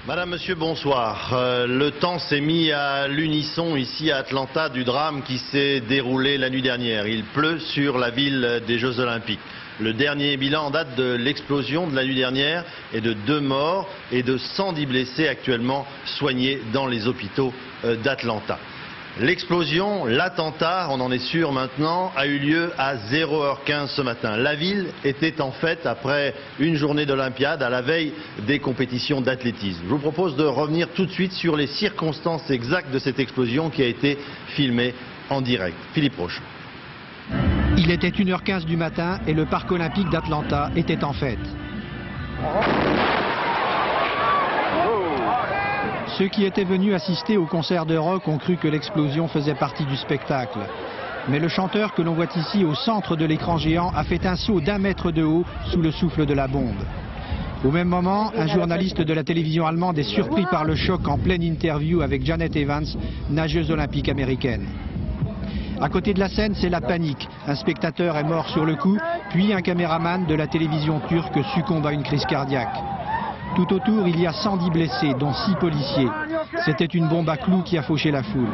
Madame, Monsieur, bonsoir. Le temps s'est mis à l'unisson ici à Atlanta du drame qui s'est déroulé la nuit dernière. Il pleut sur la ville des Jeux Olympiques. Le dernier bilan en date de l'explosion de la nuit dernière est de 2 morts et de 110 blessés actuellement soignés dans les hôpitaux d'Atlanta. L'explosion, l'attentat, on en est sûr maintenant, a eu lieu à 0h15 ce matin. La ville était en fête après une journée d'Olympiade à la veille des compétitions d'athlétisme. Je vous propose de revenir tout de suite sur les circonstances exactes de cette explosion qui a été filmée en direct. Philippe Roche. Il était 1h15 du matin et le parc olympique d'Atlanta était en fête. Ceux qui étaient venus assister au concert de rock ont cru que l'explosion faisait partie du spectacle. Mais le chanteur que l'on voit ici au centre de l'écran géant a fait un saut d'1 mètre de haut sous le souffle de la bombe. Au même moment, un journaliste de la télévision allemande est surpris par le choc en pleine interview avec Janet Evans, nageuse olympique américaine. À côté de la scène, c'est la panique. Un spectateur est mort sur le coup, puis un caméraman de la télévision turque succombe à une crise cardiaque. Tout autour, il y a 110 blessés, dont 6 policiers. C'était une bombe à clous qui a fauché la foule.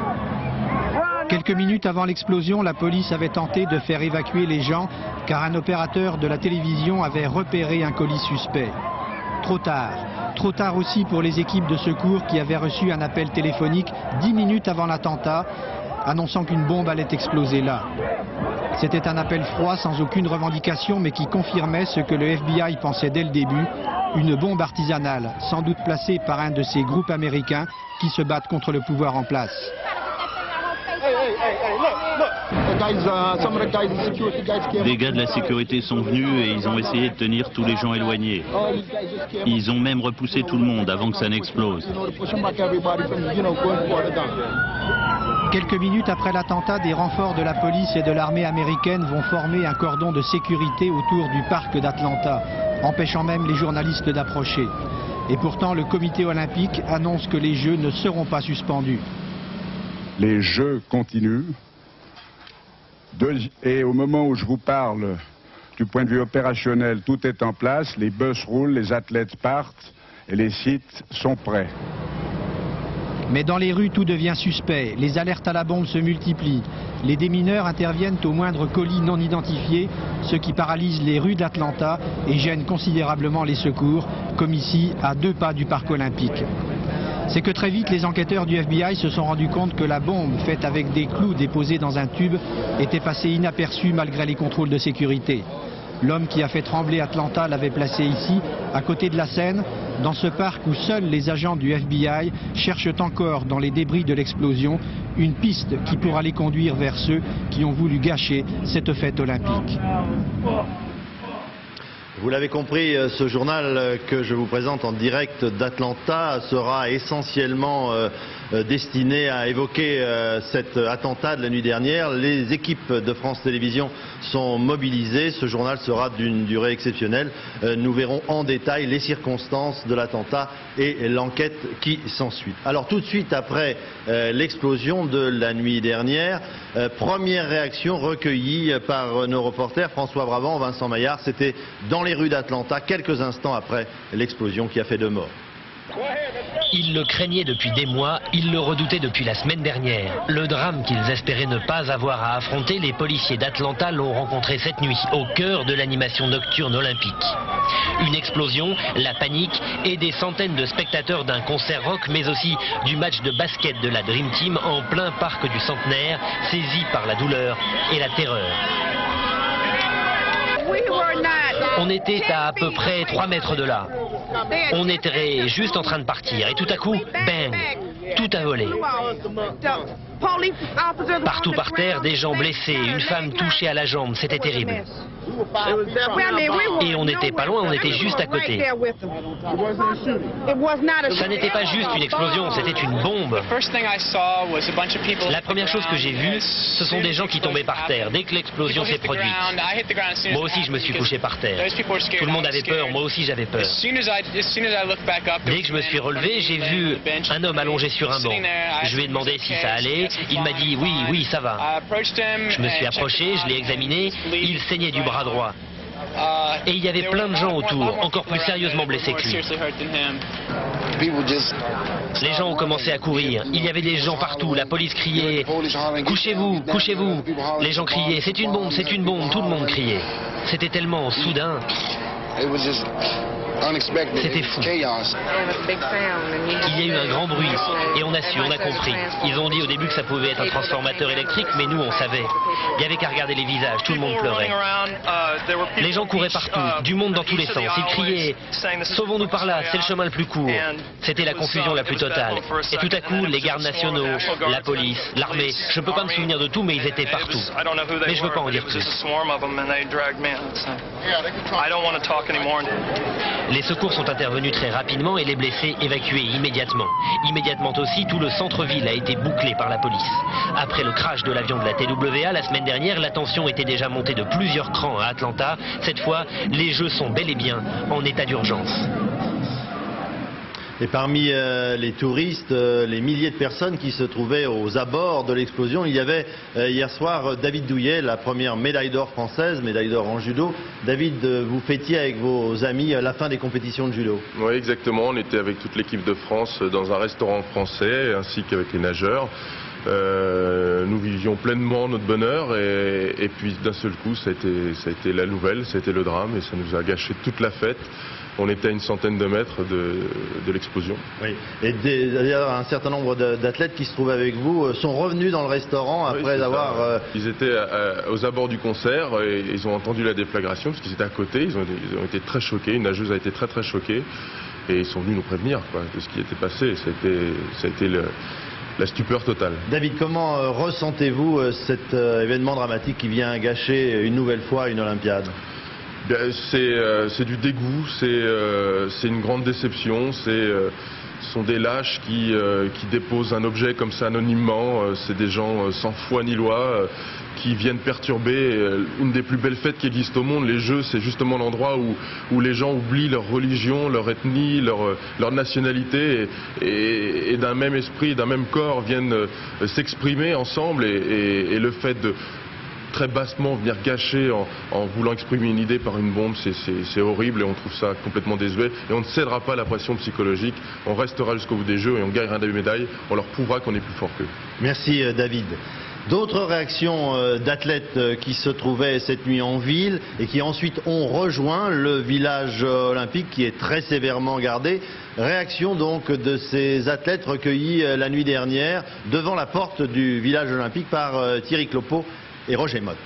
Quelques minutes avant l'explosion, la police avait tenté de faire évacuer les gens, car un opérateur de la télévision avait repéré un colis suspect. Trop tard. Trop tard aussi pour les équipes de secours qui avaient reçu un appel téléphonique 10 minutes avant l'attentat, annonçant qu'une bombe allait exploser là. C'était un appel froid sans aucune revendication, mais qui confirmait ce que le FBI pensait dès le début, une bombe artisanale, sans doute placée par un de ces groupes américains qui se battent contre le pouvoir en place. Des gars de la sécurité sont venus et ils ont essayé de tenir tous les gens éloignés. Ils ont même repoussé tout le monde avant que ça n'explose. Quelques minutes après l'attentat, des renforts de la police et de l'armée américaine vont former un cordon de sécurité autour du parc d'Atlanta, empêchant même les journalistes d'approcher. Et pourtant, le comité olympique annonce que les Jeux ne seront pas suspendus. Les Jeux continuent. Et au moment où je vous parle, du point de vue opérationnel, tout est en place. Les bus roulent, les athlètes partent et les sites sont prêts. Mais dans les rues, tout devient suspect. Les alertes à la bombe se multiplient. Les démineurs interviennent au moindre colis non identifié, ce qui paralyse les rues d'Atlanta et gêne considérablement les secours, comme ici, à 2 pas du parc olympique. C'est que très vite, les enquêteurs du FBI se sont rendus compte que la bombe, faite avec des clous déposés dans un tube, était passée inaperçue malgré les contrôles de sécurité. L'homme qui a fait trembler Atlanta l'avait placé ici, à côté de la scène, dans ce parc où seuls les agents du FBI cherchent encore dans les débris de l'explosion une piste qui pourra les conduire vers ceux qui ont voulu gâcher cette fête olympique. Vous l'avez compris, ce journal que je vous présente en direct d'Atlanta sera essentiellement destiné à évoquer cet attentat de la nuit dernière. Les équipes de France Télévisions sont mobilisées. Ce journal sera d'une durée exceptionnelle. Nous verrons en détail les circonstances de l'attentat et l'enquête qui s'ensuit. Alors tout de suite après l'explosion de la nuit dernière, première réaction recueillie par nos reporters François Brabant, Vincent Maillard, c'était dans les rues d'Atlanta, quelques instants après l'explosion qui a fait 2 morts. Ils le craignaient depuis des mois, ils le redoutaient depuis la semaine dernière. Le drame qu'ils espéraient ne pas avoir à affronter, les policiers d'Atlanta l'ont rencontré cette nuit, au cœur de l'animation nocturne olympique. Une explosion, la panique et des centaines de spectateurs d'un concert rock, mais aussi du match de basket de la Dream Team en plein parc du Centenaire, saisis par la douleur et la terreur. On était à peu près 3 mètres de là. On était juste en train de partir et tout à coup, bang, tout a volé. Partout par terre, des gens blessés, une femme touchée à la jambe, c'était terrible. Et on n'était pas loin, on était juste à côté. Ça n'était pas juste une explosion, c'était une bombe. La première chose que j'ai vue, ce sont des gens qui tombaient par terre dès que l'explosion s'est produite. Moi aussi aussi, je me suis couché par terre. Tout le monde avait peur, moi aussi j'avais peur. Dès que je me suis relevé, j'ai vu un homme allongé sur un banc. Je lui ai demandé si ça allait. Il m'a dit oui, oui, ça va. Je me suis approché, je l'ai examiné. Il saignait du bras droit. Et il y avait plein de gens autour, encore plus sérieusement blessés que lui. Les gens ont commencé à courir. Il y avait des gens partout. La police criait « Couchez-vous, couchez-vous ». Les gens criaient « C'est une bombe, c'est une bombe ». Tout le monde criait. C'était tellement soudain. C'était fou. Il y a eu un grand bruit et on a su, on a compris. Ils ont dit au début que ça pouvait être un transformateur électrique, mais nous on savait. Il n'y avait qu'à regarder les visages, tout le monde pleurait. Les gens couraient partout, du monde dans tous les sens. Ils criaient « Sauvons-nous par là, c'est le chemin le plus court ». C'était la confusion la plus totale. Et tout à coup, les gardes nationaux, la police, l'armée, je ne peux pas me souvenir de tout, mais ils étaient partout. Mais je ne veux pas en dire plus. Les secours sont intervenus très rapidement et les blessés évacués immédiatement. Immédiatement aussi, tout le centre-ville a été bouclé par la police. Après le crash de l'avion de la TWA la semaine dernière, la tension était déjà montée de plusieurs crans à Atlanta. Cette fois, les Jeux sont bel et bien en état d'urgence. Et parmi les touristes, les milliers de personnes qui se trouvaient aux abords de l'explosion, il y avait hier soir David Douillet, la première médaille d'or française, médaille d'or en judo. David, vous fêtiez avec vos amis la fin des compétitions de judo. Oui, exactement. On était avec toute l'équipe de France dans un restaurant français, ainsi qu'avec les nageurs. Nous vivions pleinement notre bonheur et puis d'un seul coup, ça a été la nouvelle, ça a été le drame et ça nous a gâché toute la fête. On était à une centaine de mètres de l'explosion. Oui. Et d'ailleurs, un certain nombre d'athlètes qui se trouvaient avec vous sont revenus dans le restaurant après avoir... Ils étaient aux abords du concert et ils ont entendu la déflagration parce qu'ils étaient à côté. Ils ont été très choqués. Une nageuse a été très très choquée et ils sont venus nous prévenir de ce qui était passé. Ça a été la stupeur totale. David, comment ressentez-vous cet événement dramatique qui vient gâcher une nouvelle fois une Olympiade ? C'est du dégoût, c'est une grande déception, ce sont des lâches qui déposent un objet comme ça anonymement, c'est des gens sans foi ni loi qui viennent perturber une des plus belles fêtes qui existent au monde. Les Jeux, c'est justement l'endroit où les gens oublient leur religion, leur ethnie, leur nationalité et d'un même esprit, d'un même corps viennent s'exprimer ensemble et le fait de très bassement venir gâcher en voulant exprimer une idée par une bombe, c'est horrible et on trouve ça complètement désuet et on ne cédera pas à la pression psychologique, on restera jusqu'au bout des Jeux et on gagnera des médailles, on leur prouvera qu'on est plus fort qu'eux. Merci David. D'autres réactions d'athlètes qui se trouvaient cette nuit en ville et qui ensuite ont rejoint le village olympique qui est très sévèrement gardé. Réaction donc de ces athlètes recueillis la nuit dernière devant la porte du village olympique par Thierry Clopeau et Roger Motte.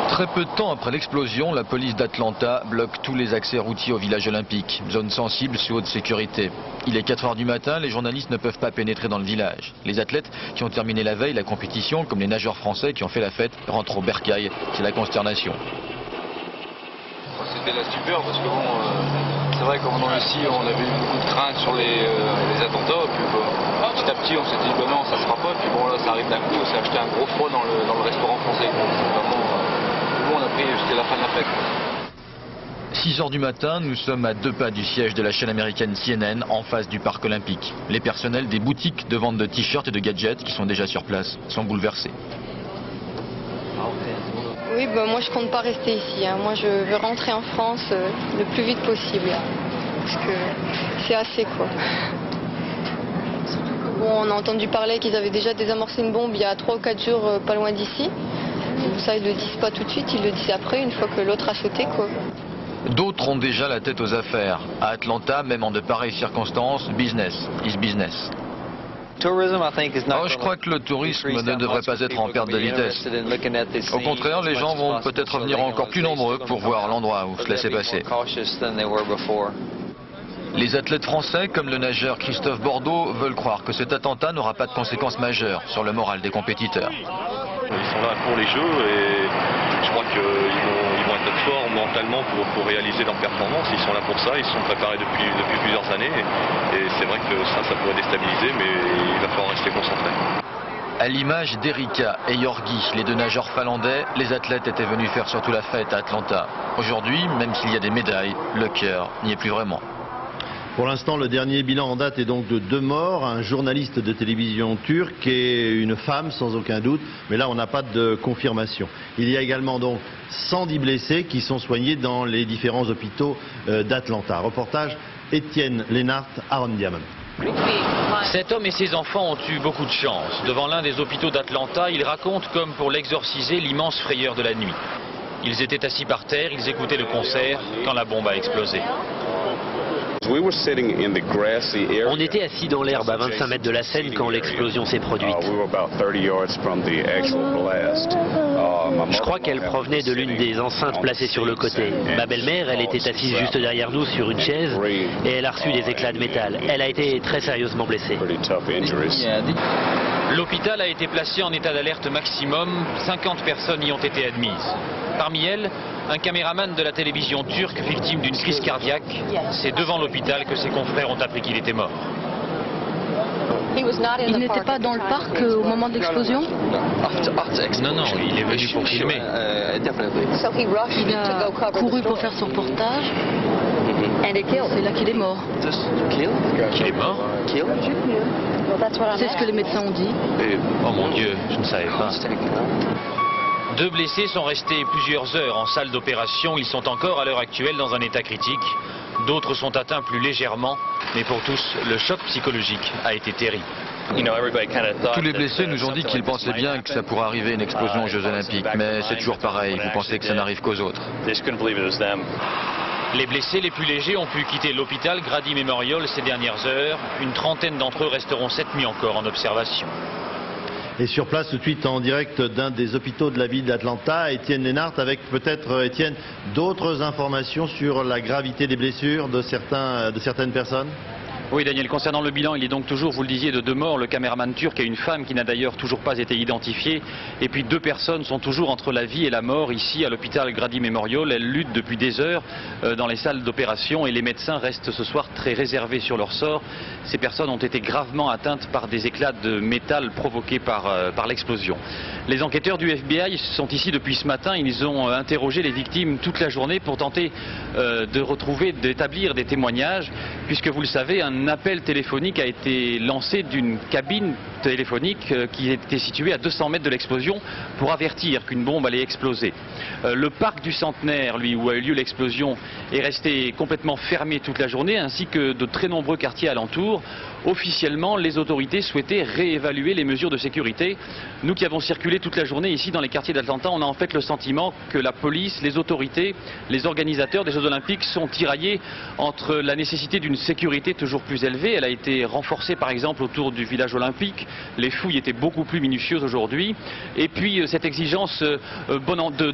Très peu de temps après l'explosion, la police d'Atlanta bloque tous les accès routiers au village olympique, zone sensible sous haute sécurité. Il est 4 h du matin, les journalistes ne peuvent pas pénétrer dans le village. Les athlètes qui ont terminé la veille la compétition, comme les nageurs français qui ont fait la fête, rentrent au bercail. C'est la consternation. C'était la stupeur parce que bon, c'est vrai qu'en venant ici, on avait eu beaucoup de crainte sur les attentats. Puis, petit à petit, on s'était dit ben non, ça se fera pas. Puis bon, là, ça arrive d'un coup. On s'est acheté un gros froid dans le restaurant français. Vraiment, tout le monde a pris jusqu'à la fin de la fête. 6 h du matin, nous sommes à 2 pas du siège de la chaîne américaine CNN, en face du parc olympique. Les personnels des boutiques de vente de t-shirts et de gadgets qui sont déjà sur place sont bouleversés. Oui, bah, moi je compte pas rester ici. Moi je veux rentrer en France le plus vite possible. Parce que c'est assez quoi. Bon, on a entendu parler qu'ils avaient déjà désamorcé une bombe il y a 3 ou 4 jours pas loin d'ici. Ça ils le disent pas tout de suite, ils le disent après une fois que l'autre a sauté quoi. D'autres ont déjà la tête aux affaires. À Atlanta, même en de pareilles circonstances, business is business. Je crois que le tourisme ne devrait pas être en perte de vitesse. Au contraire, les gens vont peut-être venir encore plus nombreux pour voir l'endroit où cela s'est passé. Les athlètes français, comme le nageur Christophe Bordeaux, veulent croire que cet attentat n'aura pas de conséquences majeures sur le moral des compétiteurs. Ils sont là pour les Jeux et je crois qu'ils vont être forts mentalement pour réaliser leur performance. Ils sont là pour ça, ils se sont préparés depuis plusieurs années et c'est vrai que ça pourrait déstabiliser, mais il va falloir rester concentré. À l'image d'Erika et Yorgi, les deux nageurs finlandais, les athlètes étaient venus faire surtout la fête à Atlanta. Aujourd'hui, même s'il y a des médailles, le cœur n'y est plus vraiment. Pour l'instant, le dernier bilan en date est donc de 2 morts, un journaliste de télévision turc et une femme sans aucun doute, mais là on n'a pas de confirmation. Il y a également donc 110 blessés qui sont soignés dans les différents hôpitaux d'Atlanta. Reportage Étienne Lénart, Aaron Diamond. Cet homme et ses enfants ont eu beaucoup de chance. Devant l'un des hôpitaux d'Atlanta, il raconte comme pour l'exorciser l'immense frayeur de la nuit. Ils étaient assis par terre, ils écoutaient le concert quand la bombe a explosé. On était assis dans l'herbe à 25 mètres de la scène quand l'explosion s'est produite. Je crois qu'elle provenait de l'une des enceintes placées sur le côté. Ma belle-mère, elle était assise juste derrière nous sur une chaise et elle a reçu des éclats de métal. Elle a été très sérieusement blessée. L'hôpital a été placé en état d'alerte maximum. 50 personnes y ont été admises. Parmi elles, un caméraman de la télévision turque victime d'une crise cardiaque. C'est devant l'hôpital que ses confrères ont appris qu'il était mort. Il n'était pas dans le parc au moment de l'explosion? Non, non, il est venu pour filmer. Il a couru pour faire son reportage. C'est là qu'il est mort. Qu'il est mort? C'est ce que les médecins ont dit. Oh mon Dieu, je ne savais pas. 2 blessés sont restés plusieurs heures en salle d'opération. Ils sont encore à l'heure actuelle dans un état critique. D'autres sont atteints plus légèrement. Mais pour tous, le choc psychologique a été terrible. Tous les blessés nous ont dit qu'ils pensaient bien que ça pourrait arriver une explosion aux Jeux Olympiques. Mais c'est toujours pareil, vous pensez que ça n'arrive qu'aux autres. Les blessés les plus légers ont pu quitter l'hôpital Grady Memorial ces dernières heures. Une trentaine d'entre eux resteront cette nuit encore en observation. Et sur place tout de suite en direct d'un des hôpitaux de la ville d'Atlanta, Étienne Lénart, avec peut-être, Étienne, d'autres informations sur la gravité des blessures de certaines personnes? Oui Daniel, concernant le bilan, il est donc toujours, vous le disiez, de 2 morts, le caméraman turc et une femme qui n'a d'ailleurs toujours pas été identifiée. Et puis 2 personnes sont toujours entre la vie et la mort ici à l'hôpital Grady Memorial. Elles luttent depuis des heures dans les salles d'opération et les médecins restent ce soir très réservés sur leur sort. Ces personnes ont été gravement atteintes par des éclats de métal provoqués par l'explosion. Les enquêteurs du FBI sont ici depuis ce matin. Ils ont interrogé les victimes toute la journée pour tenter d'établir des témoignages, puisque vous le savez, un appel téléphonique a été lancé d'une cabine téléphonique qui était située à 200 mètres de l'explosion pour avertir qu'une bombe allait exploser. Le parc du Centenaire, lui, où a eu lieu l'explosion, est resté complètement fermé toute la journée, ainsi que de très nombreux quartiers alentours. Officiellement, les autorités souhaitaient réévaluer les mesures de sécurité. Nous qui avons circulé toute la journée ici dans les quartiers d'Atlanta, on a en fait le sentiment que la police, les autorités, les organisateurs des Jeux Olympiques sont tiraillés entre la nécessité d'une sécurité toujours plus élevée. Elle a été renforcée par exemple autour du village olympique. Les fouilles étaient beaucoup plus minutieuses aujourd'hui. Et puis cette exigence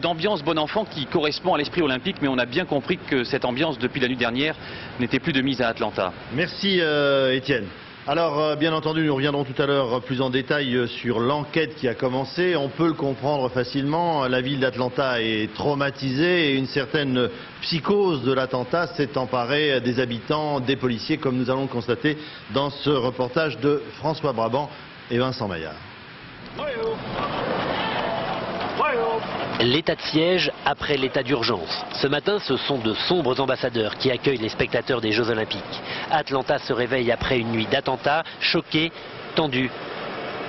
d'ambiance bon enfant qui correspond à l'esprit olympique, mais on a bien compris que cette ambiance depuis la nuit dernière n'était plus de mise à Atlanta. Merci Étienne. Alors, bien entendu, nous reviendrons tout à l'heure plus en détail sur l'enquête qui a commencé. On peut le comprendre facilement, la ville d'Atlanta est traumatisée et une certaine psychose de l'attentat s'est emparée des habitants, des policiers, comme nous allons le constater dans ce reportage de François Brabant et Vincent Maillard. L'état de siège après l'état d'urgence. Ce matin, ce sont de sombres ambassadeurs qui accueillent les spectateurs des Jeux Olympiques. Atlanta se réveille après une nuit d'attentats, choquée, tendue,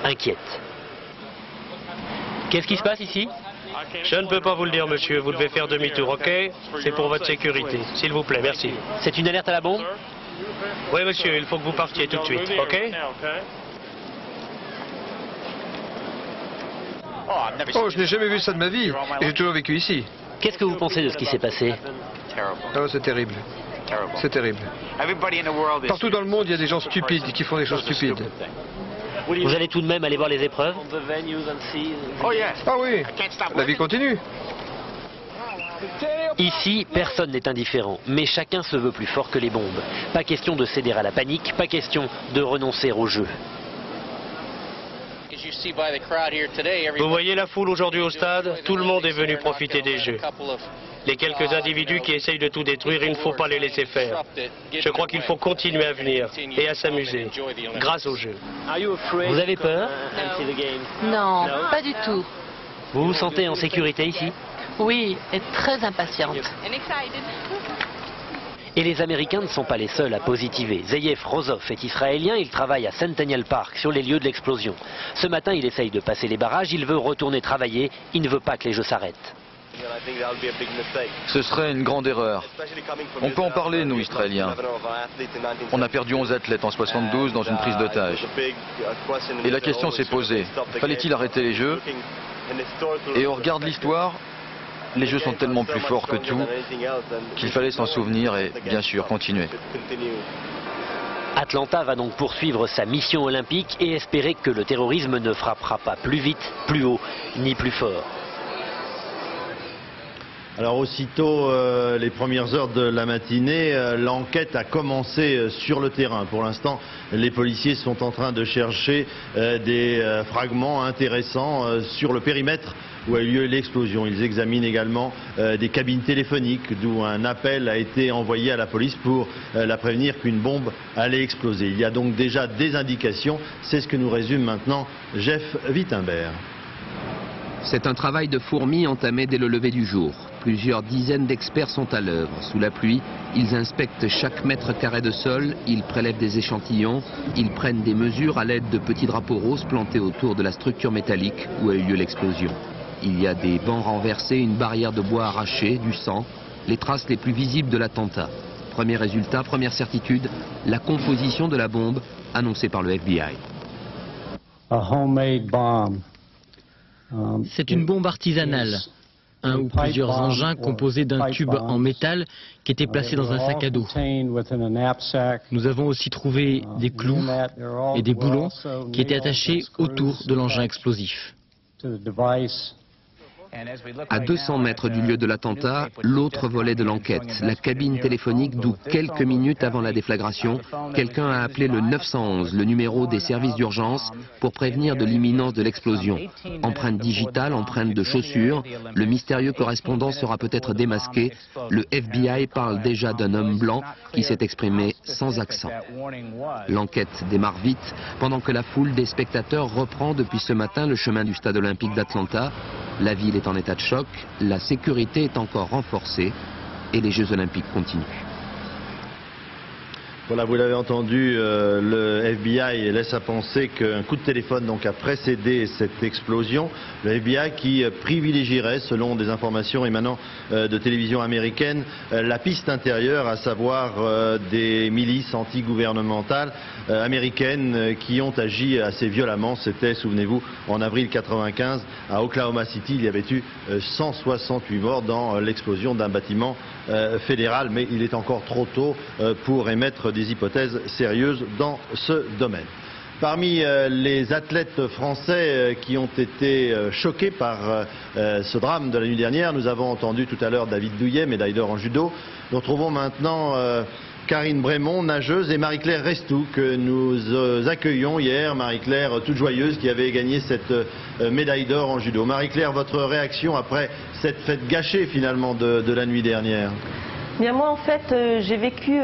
inquiète. Qu'est-ce qui se passe ici? Je ne peux pas vous le dire, monsieur. Vous devez faire demi-tour, ok? C'est pour votre sécurité. S'il vous plaît, merci. C'est une alerte à la bombe? Oui, monsieur, il faut que vous partiez tout de suite, ok? Oh, je n'ai jamais vu ça de ma vie. J'ai toujours vécu ici. Qu'est-ce que vous pensez de ce qui s'est passé? Oh, c'est terrible. C'est terrible. Partout dans le monde, il y a des gens stupides qui font des choses stupides. Vous allez tout de même aller voir les épreuves? Ah oui, la vie continue. Ici, personne n'est indifférent, mais chacun se veut plus fort que les bombes. Pas question de céder à la panique, pas question de renoncer au jeu. Vous voyez la foule aujourd'hui au stade? Tout le monde est venu profiter des Jeux. Les quelques individus qui essayent de tout détruire, il ne faut pas les laisser faire. Je crois qu'il faut continuer à venir et à s'amuser, grâce aux Jeux. Vous avez peur? Non, pas du tout. Vous vous sentez en sécurité ici? Oui, et très impatiente. Et les Américains ne sont pas les seuls à positiver. Zeyev Rozov est israélien, il travaille à Centennial Park, sur les lieux de l'explosion. Ce matin, il essaye de passer les barrages, il veut retourner travailler, il ne veut pas que les Jeux s'arrêtent. Ce serait une grande erreur. On peut en parler, nous, Israéliens. On a perdu 11 athlètes en 72 dans une prise d'otage. Et la question s'est posée, fallait-il arrêter les Jeux? Et on regarde l'histoire, les Jeux sont tellement plus forts que tout qu'il fallait s'en souvenir et, bien sûr, continuer. Atlanta va donc poursuivre sa mission olympique et espérer que le terrorisme ne frappera pas plus vite, plus haut, ni plus fort. Alors aussitôt les premières heures de la matinée, l'enquête a commencé sur le terrain. Pour l'instant, les policiers sont en train de chercher des fragments intéressants sur le périmètre où a eu lieu l'explosion. Ils examinent également des cabines téléphoniques d'où un appel a été envoyé à la police pour la prévenir qu'une bombe allait exploser. Il y a donc déjà des indications. C'est ce que nous résume maintenant Jeff Wittenberg. C'est un travail de fourmi entamé dès le lever du jour. Plusieurs dizaines d'experts sont à l'œuvre. Sous la pluie, ils inspectent chaque mètre carré de sol, ils prélèvent des échantillons, ils prennent des mesures à l'aide de petits drapeaux roses plantés autour de la structure métallique où a eu lieu l'explosion. Il y a des bancs renversés, une barrière de bois arrachée, du sang, les traces les plus visibles de l'attentat. Premier résultat, première certitude, la composition de la bombe annoncée par le FBI. C'est une bombe artisanale. Un ou plusieurs engins composés d'un tube en métal qui était placé dans un sac à dos. Nous avons aussi trouvé des clous et des boulons qui étaient attachés autour de l'engin explosif. À 200 mètres du lieu de l'attentat, l'autre volet de l'enquête, la cabine téléphonique d'où quelques minutes avant la déflagration, quelqu'un a appelé le 911, le numéro des services d'urgence, pour prévenir de l'imminence de l'explosion. Empreinte digitale, empreinte de chaussures, le mystérieux correspondant sera peut-être démasqué. Le FBI parle déjà d'un homme blanc qui s'est exprimé sans accent. L'enquête démarre vite, pendant que la foule des spectateurs reprend depuis ce matin le chemin du stade olympique d'Atlanta. La ville est en état de choc, la sécurité est encore renforcée et les Jeux olympiques continuent. Voilà, vous l'avez entendu, le FBI laisse à penser qu'un coup de téléphone donc a précédé cette explosion. Le FBI qui privilégierait, selon des informations émanant de télévision américaine, la piste intérieure, à savoir des milices antigouvernementales américaines qui ont agi assez violemment. C'était, souvenez-vous, en avril 95 à Oklahoma City, il y avait eu 168 morts dans l'explosion d'un bâtiment fédéral, mais il est encore trop tôt pour émettre des hypothèses sérieuses dans ce domaine. Parmi les athlètes français qui ont été choqués par ce drame de la nuit dernière, nous avons entendu tout à l'heure David Douillet, médaille d'or en judo. Nous retrouvons maintenant Karine Brémond, nageuse, et Marie-Claire Restou, que nous accueillons hier. Marie-Claire, toute joyeuse, qui avait gagné cette médaille d'or en judo. Marie-Claire, votre réaction après cette fête gâchée finalement de la nuit dernière? Bien, moi en fait j'ai vécu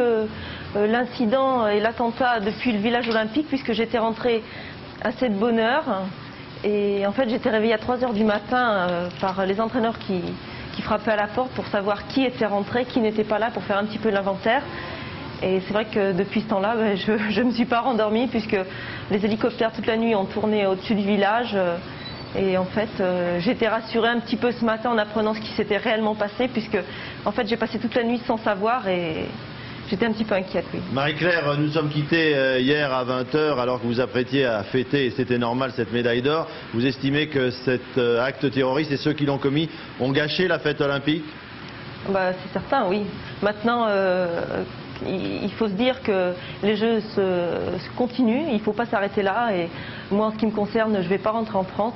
l'incident et l'attentat depuis le village olympique, puisque j'étais rentrée assez de bonne heure. Et en fait j'étais réveillée à 3 h du matin par les entraîneurs qui frappaient à la porte pour savoir qui était rentré, qui n'était pas là, pour faire un petit peu l'inventaire. Et c'est vrai que depuis ce temps-là, je ne me suis pas rendormie, puisque les hélicoptères toute la nuit ont tourné au-dessus du village. Et en fait, j'étais rassurée un petit peu ce matin en apprenant ce qui s'était réellement passé, puisque en fait j'ai passé toute la nuit sans savoir et j'étais un petit peu inquiète, oui. Marie-Claire, nous sommes quittés hier à 20 h alors que vous apprêtiez à fêter, et c'était normal, cette médaille d'or. Vous estimez que cet acte terroriste et ceux qui l'ont commis ont gâché la fête olympique? Bah, c'est certain, oui. Maintenant, il faut se dire que les Jeux se continuent, il ne faut pas s'arrêter là. Et moi, en ce qui me concerne, je ne vais pas rentrer en France.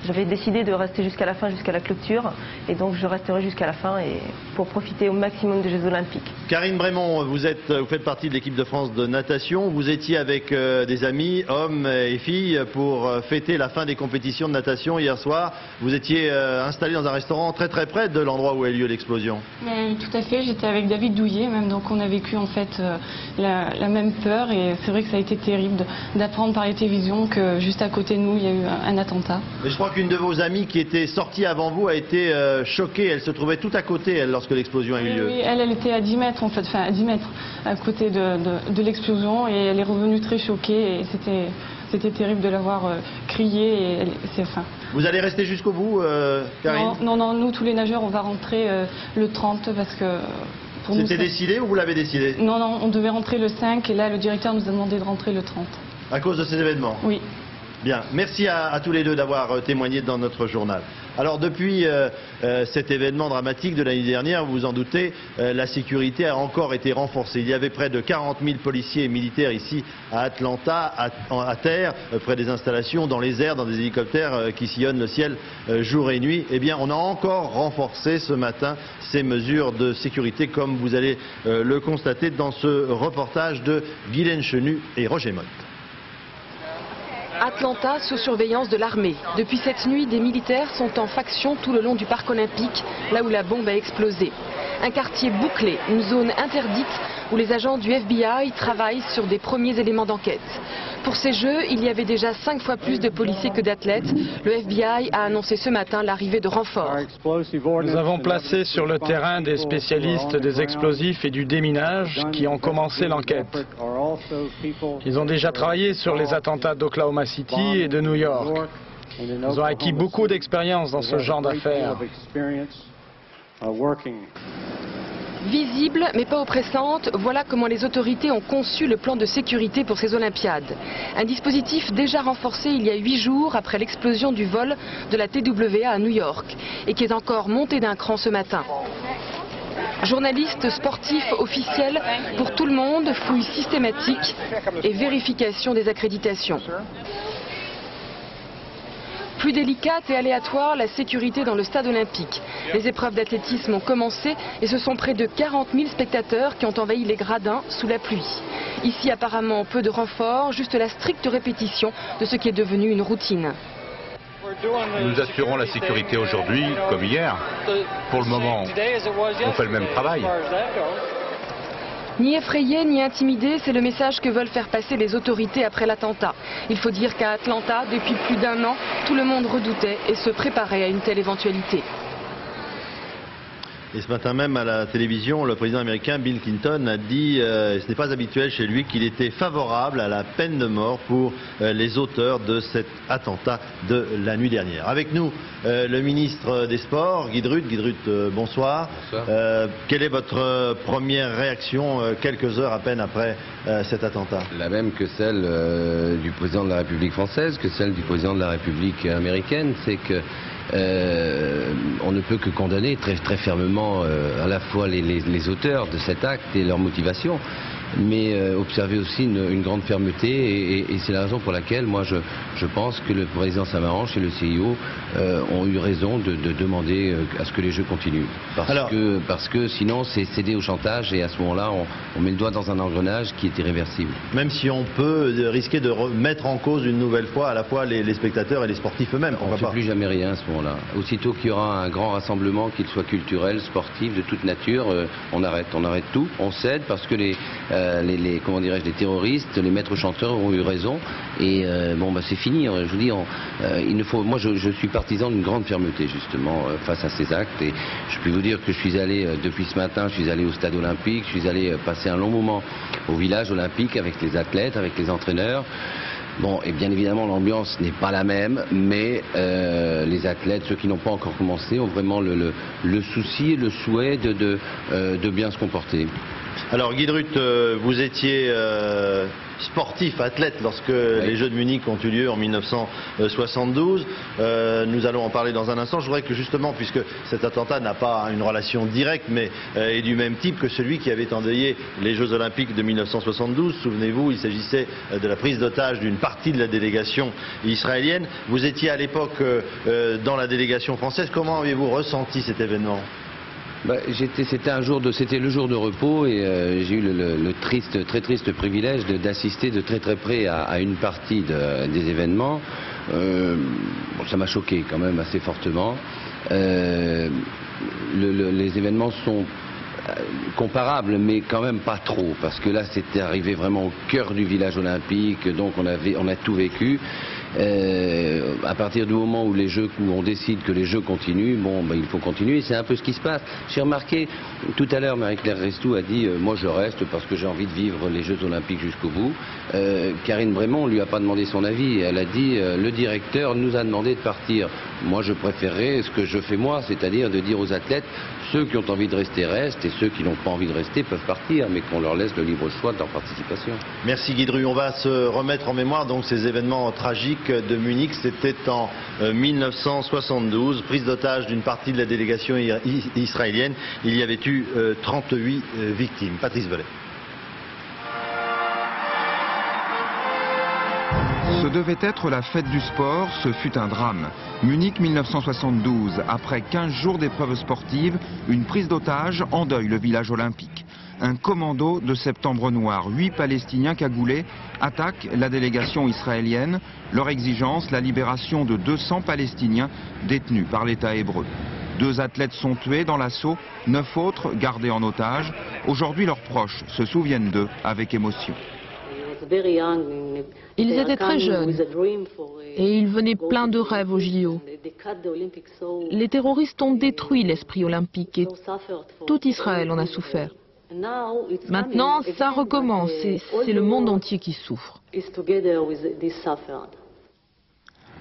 J'avais décidé de rester jusqu'à la fin, jusqu'à la clôture. Et donc, je resterai jusqu'à la fin. Et pour profiter au maximum des Jeux Olympiques. Karine Brémond, vous faites partie de l'équipe de France de natation. Vous étiez avec des amis, hommes et filles, pour fêter la fin des compétitions de natation hier soir. Vous étiez installé dans un restaurant très très près de l'endroit où a eu lieu l'explosion. Tout à fait, j'étais avec David Douillet même, donc on a vécu en fait la même peur, et c'est vrai que ça a été terrible d'apprendre par les télévisions que juste à côté de nous il y a eu un attentat. Mais je crois qu'une de vos amies qui était sortie avant vous a été choquée. Elle se trouvait tout à côté, elle, lorsque l'explosion a eu lieu. Oui, elle était à 10 mètres en fait, enfin à 10 mètres à côté de l'explosion, et elle est revenue très choquée, et c'était terrible de la voir crier. Vous allez rester jusqu'au bout, Karine? Non, nous tous les nageurs on va rentrer le 30 parce que... C'était décidé ou vous l'avez décidé? Non, on devait rentrer le 5 et là le directeur nous a demandé de rentrer le 30. À cause de ces événements? Oui. Bien, merci à tous les deux d'avoir témoigné dans notre journal. Alors depuis cet événement dramatique de l'année dernière, vous vous en doutez, la sécurité a encore été renforcée. Il y avait près de 40 000 policiers et militaires ici à Atlanta, à terre, près des installations, dans les airs, dans des hélicoptères qui sillonnent le ciel jour et nuit. Eh bien, on a encore renforcé ce matin ces mesures de sécurité, comme vous allez le constater dans ce reportage de Guylaine Chenu et Roger Motte. Atlanta sous surveillance de l'armée. Depuis cette nuit, des militaires sont en faction tout le long du parc olympique, là où la bombe a explosé. Un quartier bouclé, une zone interdite où les agents du FBI travaillent sur des premiers éléments d'enquête. Pour ces Jeux, il y avait déjà 5 fois plus de policiers que d'athlètes. Le FBI a annoncé ce matin l'arrivée de renforts. Nous avons placé sur le terrain des spécialistes des explosifs et du déminage qui ont commencé l'enquête. Ils ont déjà travaillé sur les attentats d'Oklahoma City et de New York. Ils ont acquis beaucoup d'expérience dans ce genre d'affaires. Visible mais pas oppressante, voilà comment les autorités ont conçu le plan de sécurité pour ces Olympiades. Un dispositif déjà renforcé il y a 8 jours après l'explosion du vol de la TWA à New York et qui est encore monté d'un cran ce matin. Journalistes, sportifs, officiels, pour tout le monde, fouille systématique et vérification des accréditations. Plus délicate et aléatoire, la sécurité dans le stade olympique. Les épreuves d'athlétisme ont commencé et ce sont près de 40 000 spectateurs qui ont envahi les gradins sous la pluie. Ici, apparemment, peu de renforts, juste la stricte répétition de ce qui est devenu une routine. Nous assurons la sécurité aujourd'hui comme hier. Pour le moment, on fait le même travail. Ni effrayé, ni intimidé, c'est le message que veulent faire passer les autorités après l'attentat. Il faut dire qu'à Atlanta, depuis plus d'1 an, tout le monde redoutait et se préparait à une telle éventualité. Et ce matin même à la télévision, le président américain Bill Clinton a dit, et ce n'est pas habituel chez lui, qu'il était favorable à la peine de mort pour les auteurs de cet attentat de la nuit dernière. Avec nous, le ministre des Sports, Guy Druth. Guy Druth, bonsoir. Bonsoir. Quelle est votre première réaction quelques heures à peine après cet attentat? La même que celle du président de la République française, que celle du président de la République américaine, c'est que on ne peut que condamner très fermement à la fois les auteurs de cet acte et leur motivation, mais observer aussi une grande fermeté, et c'est la raison pour laquelle moi je pense que le président Samaranch et le CIO ont eu raison de demander à ce que les Jeux continuent. Parce que sinon c'est céder au chantage, et à ce moment-là on met le doigt dans un engrenage qui est irréversible. Même si on peut risquer de remettre en cause une nouvelle fois à la fois les spectateurs et les sportifs eux-mêmes. On ne fait plus jamais rien à ce moment-là. Aussitôt qu'il y aura un grand rassemblement, qu'il soit culturel, sportif, de toute nature, on arrête tout. On cède parce que les terroristes, les maîtres chanteurs ont eu raison, et c'est fini. Je vous dis, moi je suis partisan d'une grande fermeté justement face à ces actes, et je peux vous dire que je suis allé depuis ce matin, je suis allé au stade olympique, je suis allé passer un long moment au village olympique avec les athlètes, avec les entraîneurs. Bon, et bien évidemment l'ambiance n'est pas la même, mais les athlètes, ceux qui n'ont pas encore commencé, ont vraiment le souci et le souhait de bien se comporter. Alors Guy Druth, vous étiez sportif, athlète lorsque les Jeux de Munich ont eu lieu en 1972. Nous allons en parler dans un instant. Je voudrais que justement, puisque cet attentat n'a pas une relation directe, mais est du même type que celui qui avait endeuillé les Jeux Olympiques de 1972. Souvenez-vous, il s'agissait de la prise d'otage d'une partie de la délégation israélienne. Vous étiez à l'époque dans la délégation française. Comment avez-vous ressenti cet événement ? C'était le jour de repos et j'ai eu le très triste privilège d'assister de très près à une partie des événements. Ça m'a choqué quand même assez fortement. Les événements sont comparables, mais quand même pas trop, parce que là c'était arrivé vraiment au cœur du village olympique, donc on a tout vécu. À partir du moment où on décide que les Jeux continuent, il faut continuer, c'est un peu ce qui se passe. J'ai remarqué, tout à l'heure Marie-Claire Restou a dit moi je reste parce que j'ai envie de vivre les Jeux Olympiques jusqu'au bout. Karine Brémond ne lui a pas demandé son avis, elle a dit le directeur nous a demandé de partir. Moi je préférerais ce que je fais moi, c'est-à-dire de dire aux athlètes, ceux qui ont envie de rester restent et ceux qui n'ont pas envie de rester peuvent partir, mais qu'on leur laisse le libre choix de leur participation. Merci Guy Dru. On va se remettre en mémoire donc ces événements tragiques de Munich. C'était en 1972, prise d'otage d'une partie de la délégation israélienne. Il y avait eu 38 victimes. Patrice Velay. Ce devait être la fête du sport, ce fut un drame. Munich 1972, après 15 jours d'épreuves sportives, une prise d'otage endeuille le village olympique. Un commando de Septembre Noir, 8 Palestiniens cagoulés, attaquent la délégation israélienne. Leur exigence, la libération de 200 Palestiniens détenus par l'État hébreu. 2 athlètes sont tués dans l'assaut, 9 autres gardés en otage. Aujourd'hui, leurs proches se souviennent d'eux avec émotion. Ils étaient très jeunes et ils venaient pleins de rêves aux JO. Les terroristes ont détruit l'esprit olympique et tout Israël en a souffert. Maintenant, ça recommence et c'est le monde entier qui souffre.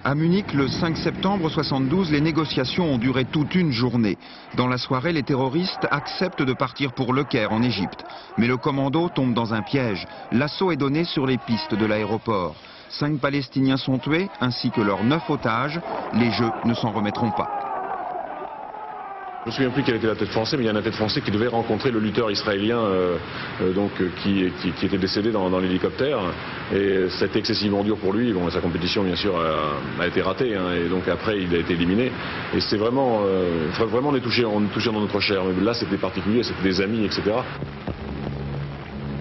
À Munich, le 5 septembre 1972, les négociations ont duré toute une journée. Dans la soirée, les terroristes acceptent de partir pour Le Caire, en Égypte. Mais le commando tombe dans un piège. L'assaut est donné sur les pistes de l'aéroport. 5 Palestiniens sont tués, ainsi que leurs 9 otages. Les Jeux ne s'en remettront pas. Je ne me souviens plus quel était l'athlète français, mais il y a un athlète français qui devait rencontrer le lutteur israélien qui était décédé dans l'hélicoptère. Et c'était excessivement dur pour lui. Bon, sa compétition, bien sûr, a été ratée. Et donc après, il a été éliminé. Et c'est vraiment, on est touché dans notre chair. Mais là, c'était particulier, c'était des amis, etc.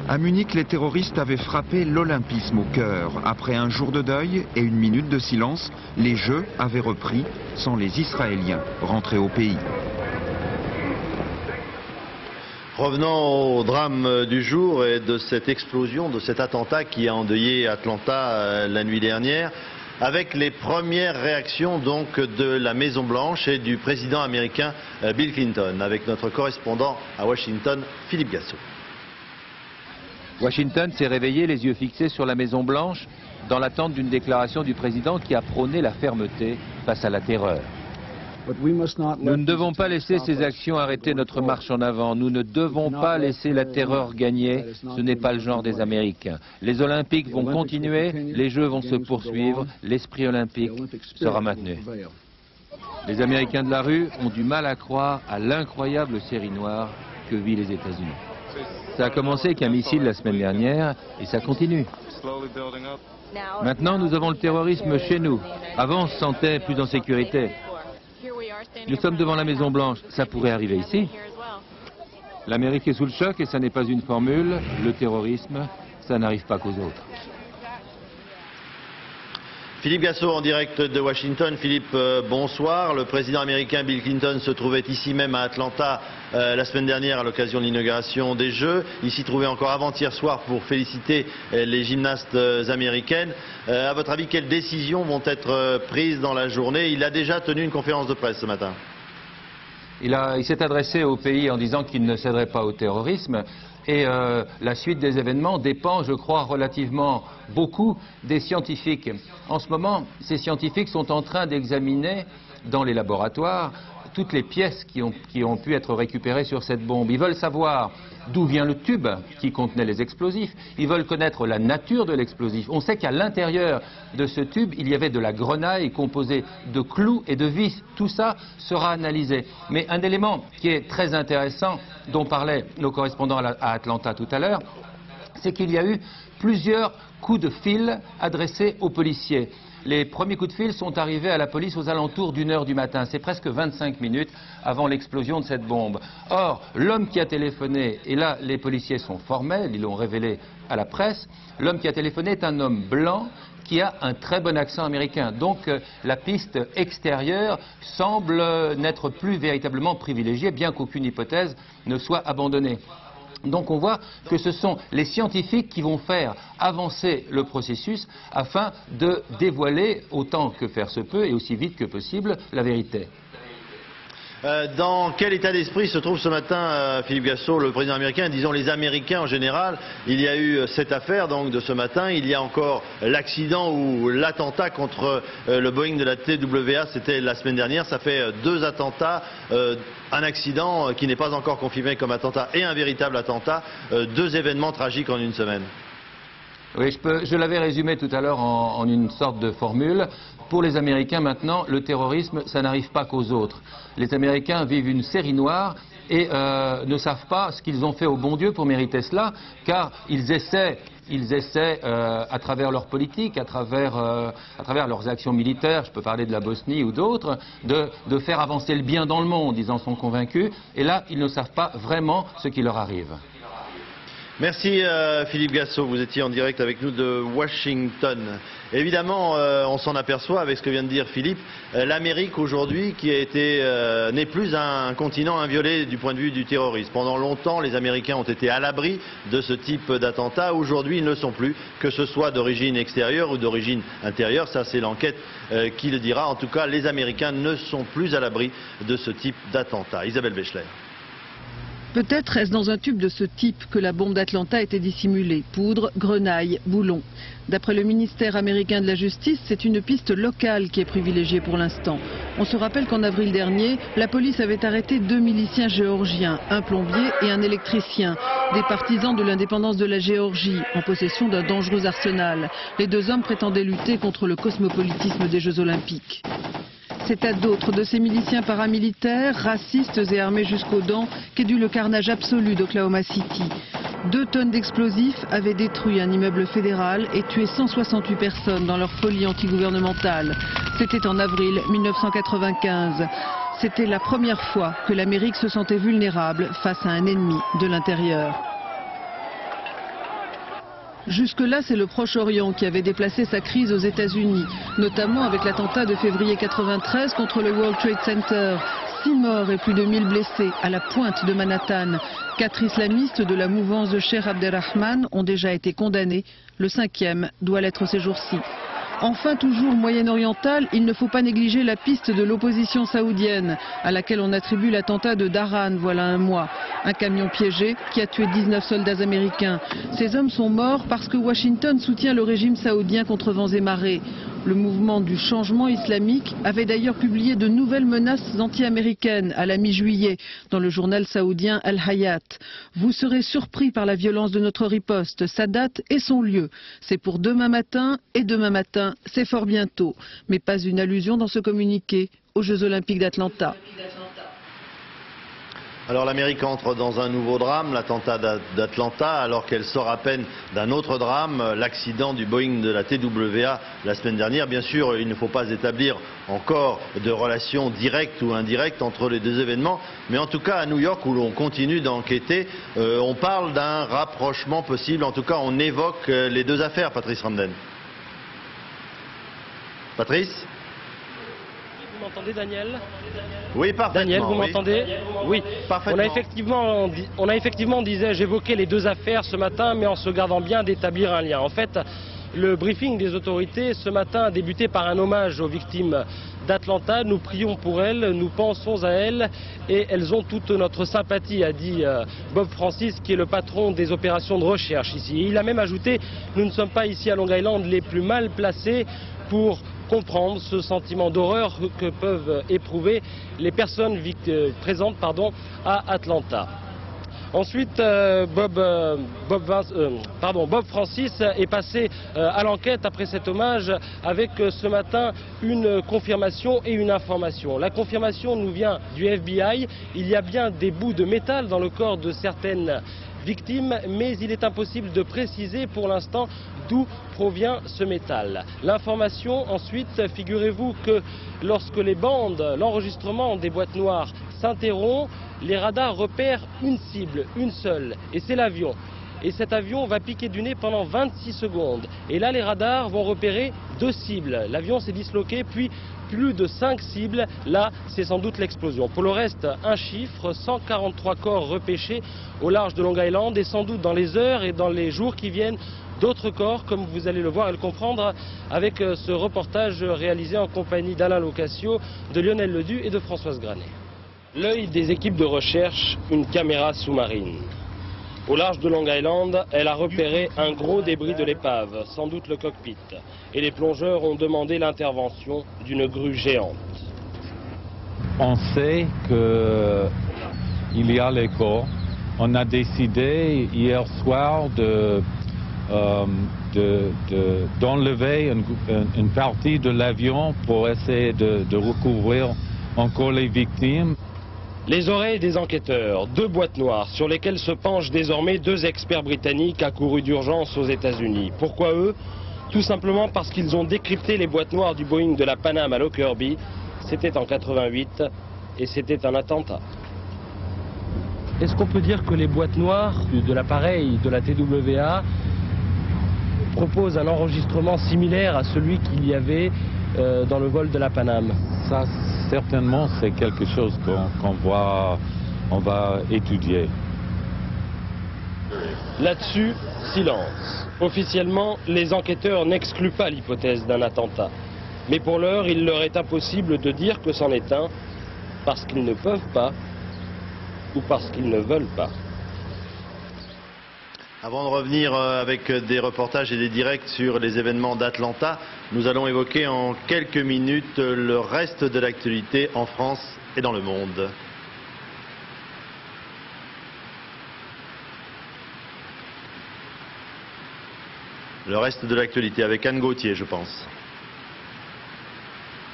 À Munich, les terroristes avaient frappé l'olympisme au cœur. Après un jour de deuil et une minute de silence, les Jeux avaient repris sans les Israéliens rentrés au pays. Revenons au drame du jour et de cette explosion, de cet attentat qui a endeuillé Atlanta la nuit dernière, avec les premières réactions donc de la Maison Blanche et du président américain Bill Clinton, avec notre correspondant à Washington, Philippe Gassot. Washington s'est réveillé les yeux fixés sur la Maison Blanche dans l'attente d'une déclaration du président qui a prôné la fermeté face à la terreur. Nous ne devons pas laisser ces actions arrêter notre marche en avant. Nous ne devons pas laisser la terreur gagner. Ce n'est pas le genre des Américains. Les Olympiques vont continuer, les Jeux vont se poursuivre, l'esprit olympique sera maintenu. Les Américains de la rue ont du mal à croire à l'incroyable série noire que vivent les États-Unis. Ça a commencé avec un missile la semaine dernière et ça continue. Maintenant, nous avons le terrorisme chez nous. Avant, on se sentait plus en sécurité. Nous sommes devant la Maison Blanche, ça pourrait arriver ici. L'Amérique est sous le choc et ça n'est pas une formule. Le terrorisme, ça n'arrive pas qu'aux autres. Philippe Gassot en direct de Washington. Philippe, bonsoir. Le président américain Bill Clinton se trouvait ici même à Atlanta la semaine dernière à l'occasion de l'inauguration des Jeux. Il s'y trouvait encore avant-hier soir pour féliciter les gymnastes américaines. À votre avis, quelles décisions vont être prises dans la journée? Il a déjà tenu une conférence de presse ce matin. Il s'est adressé au pays en disant qu'il ne céderait pas au terrorisme. Et la suite des événements dépend, je crois, relativement beaucoup des scientifiques. En ce moment, ces scientifiques sont en train d'examiner dans les laboratoires toutes les pièces qui ont pu être récupérées sur cette bombe. Ils veulent savoir d'où vient le tube qui contenait les explosifs. Ils veulent connaître la nature de l'explosif. On sait qu'à l'intérieur de ce tube, il y avait de la grenaille composée de clous et de vis. Tout ça sera analysé. Mais un élément qui est très intéressant, dont parlaient nos correspondants à Atlanta tout à l'heure, c'est qu'il y a eu plusieurs coups de fil adressés aux policiers. Les premiers coups de fil sont arrivés à la police aux alentours d'1h du matin. C'est presque 25 minutes avant l'explosion de cette bombe. Or, l'homme qui a téléphoné, et là les policiers sont formels, ils l'ont révélé à la presse, l'homme qui a téléphoné est un homme blanc qui a un très bon accent américain. Donc la piste extérieure semble n'être plus véritablement privilégiée, bien qu'aucune hypothèse ne soit abandonnée. Donc on voit que ce sont les scientifiques qui vont faire avancer le processus afin de dévoiler autant que faire se peut et aussi vite que possible la vérité. Dans quel état d'esprit se trouve ce matin Philippe Gassot, le président américain, disons les Américains en général? Il y a eu cette affaire donc de ce matin, il y a encore l'accident ou l'attentat contre le Boeing de la TWA, c'était la semaine dernière, ça fait 2 attentats, un accident qui n'est pas encore confirmé comme attentat et un véritable attentat, 2 événements tragiques en une semaine. Oui, je l'avais résumé tout à l'heure en une sorte de formule. Pour les Américains maintenant, le terrorisme, ça n'arrive pas qu'aux autres. Les Américains vivent une série noire et ne savent pas ce qu'ils ont fait au bon Dieu pour mériter cela, car ils essaient à travers leur politique, à travers leurs actions militaires, je peux parler de la Bosnie ou d'autres, de faire avancer le bien dans le monde, ils en sont convaincus, et là, ils ne savent pas vraiment ce qui leur arrive. Merci Philippe Gassot, vous étiez en direct avec nous de Washington. Évidemment, on s'en aperçoit avec ce que vient de dire Philippe, l'Amérique aujourd'hui qui a été n'est plus un continent inviolé du point de vue du terrorisme. Pendant longtemps, les Américains ont été à l'abri de ce type d'attentat. Aujourd'hui, ils ne le sont plus, que ce soit d'origine extérieure ou d'origine intérieure. Ça, c'est l'enquête qui le dira. En tout cas, les Américains ne sont plus à l'abri de ce type d'attentat. Isabelle Bechler. Peut-être est-ce dans un tube de ce type que la bombe d'Atlanta était dissimulée. Poudre, grenaille, boulon. D'après le ministère américain de la Justice, c'est une piste locale qui est privilégiée pour l'instant. On se rappelle qu'en avril dernier, la police avait arrêté 2 miliciens géorgiens, un plombier et un électricien, des partisans de l'indépendance de la Géorgie, en possession d'un dangereux arsenal. Les 2 hommes prétendaient lutter contre le cosmopolitisme des Jeux Olympiques. C'est à d'autres de ces miliciens paramilitaires, racistes et armés jusqu'aux dents, qu'est dû le carnage absolu d'Oklahoma City. 2 tonnes d'explosifs avaient détruit un immeuble fédéral et tué 168 personnes dans leur folie antigouvernementale. C'était en avril 1995. C'était la première fois que l'Amérique se sentait vulnérable face à un ennemi de l'intérieur. Jusque-là, c'est le Proche-Orient qui avait déplacé sa crise aux États-Unis, notamment avec l'attentat de février 93 contre le World Trade Center. 6 morts et plus de 1000 blessés à la pointe de Manhattan. 4 islamistes de la mouvance de Cheikh Abderrahman ont déjà été condamnés. Le 5e doit l'être ces jours-ci. Enfin, toujours moyen-oriental, il ne faut pas négliger la piste de l'opposition saoudienne, à laquelle on attribue l'attentat de Daran, voilà un mois. Un camion piégé qui a tué 19 soldats américains. Ces hommes sont morts parce que Washington soutient le régime saoudien contre vents et marées. Le mouvement du changement islamique avait d'ailleurs publié de nouvelles menaces anti-américaines à la mi-juillet dans le journal saoudien Al-Hayat. Vous serez surpris par la violence de notre riposte, sa date et son lieu. C'est pour demain matin et demain matin, c'est fort bientôt. Mais pas une allusion dans ce communiqué aux Jeux Olympiques d'Atlanta. Alors l'Amérique entre dans un nouveau drame, l'attentat d'Atlanta, alors qu'elle sort à peine d'un autre drame, l'accident du Boeing de la TWA la semaine dernière. Bien sûr, il ne faut pas établir encore de relation directe ou indirecte entre les 2 événements, mais en tout cas à New York, où l'on continue d'enquêter, on parle d'un rapprochement possible, en tout cas on évoque les 2 affaires, Patrice Ramden. Patrice ? Vous m'entendez, Daniel? Oui, parfaitement. Daniel, vous m'entendez? Oui. Parfaitement. On a effectivement, j'évoquais les 2 affaires ce matin, mais en se gardant bien d'établir un lien. En fait, le briefing des autorités ce matin a débuté par un hommage aux victimes d'Atlanta. Nous prions pour elles, nous pensons à elles et elles ont toute notre sympathie, a dit Bob Francis, qui est le patron des opérations de recherche ici. Et il a même ajouté, nous ne sommes pas ici à Long Island les plus mal placés pour comprendre ce sentiment d'horreur que peuvent éprouver les personnes présentes à Atlanta. Ensuite, Bob Francis est passé à l'enquête après cet hommage avec ce matin une confirmation et une information. La confirmation nous vient du FBI. Il y a bien des bouts de métal dans le corps de certaines victimes, mais il est impossible de préciser pour l'instant d'où provient ce métal. L'information ensuite, figurez-vous que lorsque les bandes, l'enregistrement des boîtes noires s'interrompt, les radars repèrent une cible, une seule, et c'est l'avion. Et cet avion va piquer du nez pendant 26 secondes. Et là, les radars vont repérer 2 cibles. L'avion s'est disloqué, puis plus de 5 cibles. Là, c'est sans doute l'explosion. Pour le reste, un chiffre, 143 corps repêchés au large de Long Island. Et sans doute dans les heures et dans les jours qui viennent, d'autres corps, comme vous allez le voir et le comprendre, avec ce reportage réalisé en compagnie d'Alain Locascio, de Lionel Ledu et de Françoise Granet. L'œil des équipes de recherche, une caméra sous-marine. Au large de Long Island, elle a repéré un gros débris de l'épave, sans doute le cockpit. Et les plongeurs ont demandé l'intervention d'une grue géante. On sait qu'il y a les corps. On a décidé hier soir d'enlever une partie de l'avion pour essayer de recouvrir encore les victimes. Les oreilles des enquêteurs, 2 boîtes noires sur lesquelles se penchent désormais 2 experts britanniques accourus d'urgence aux États-Unis. Pourquoi eux? Tout simplement parce qu'ils ont décrypté les boîtes noires du Boeing de la Pan Am à Lockerbie. C'était en 88 et c'était un attentat. Est-ce qu'on peut dire que les boîtes noires de l'appareil de la TWA proposent un enregistrement similaire à celui qu'il y avait dans le vol de la Pan Am? Ça, certainement, c'est quelque chose qu'on va étudier. Là-dessus, silence. Officiellement, les enquêteurs n'excluent pas l'hypothèse d'un attentat. Mais pour l'heure, il leur est impossible de dire que c'en est un, parce qu'ils ne peuvent pas, ou parce qu'ils ne veulent pas. Avant de revenir avec des reportages et des directs sur les événements d'Atlanta, nous allons évoquer en quelques minutes le reste de l'actualité en France et dans le monde. Le reste de l'actualité avec Anne Gauthier, je pense.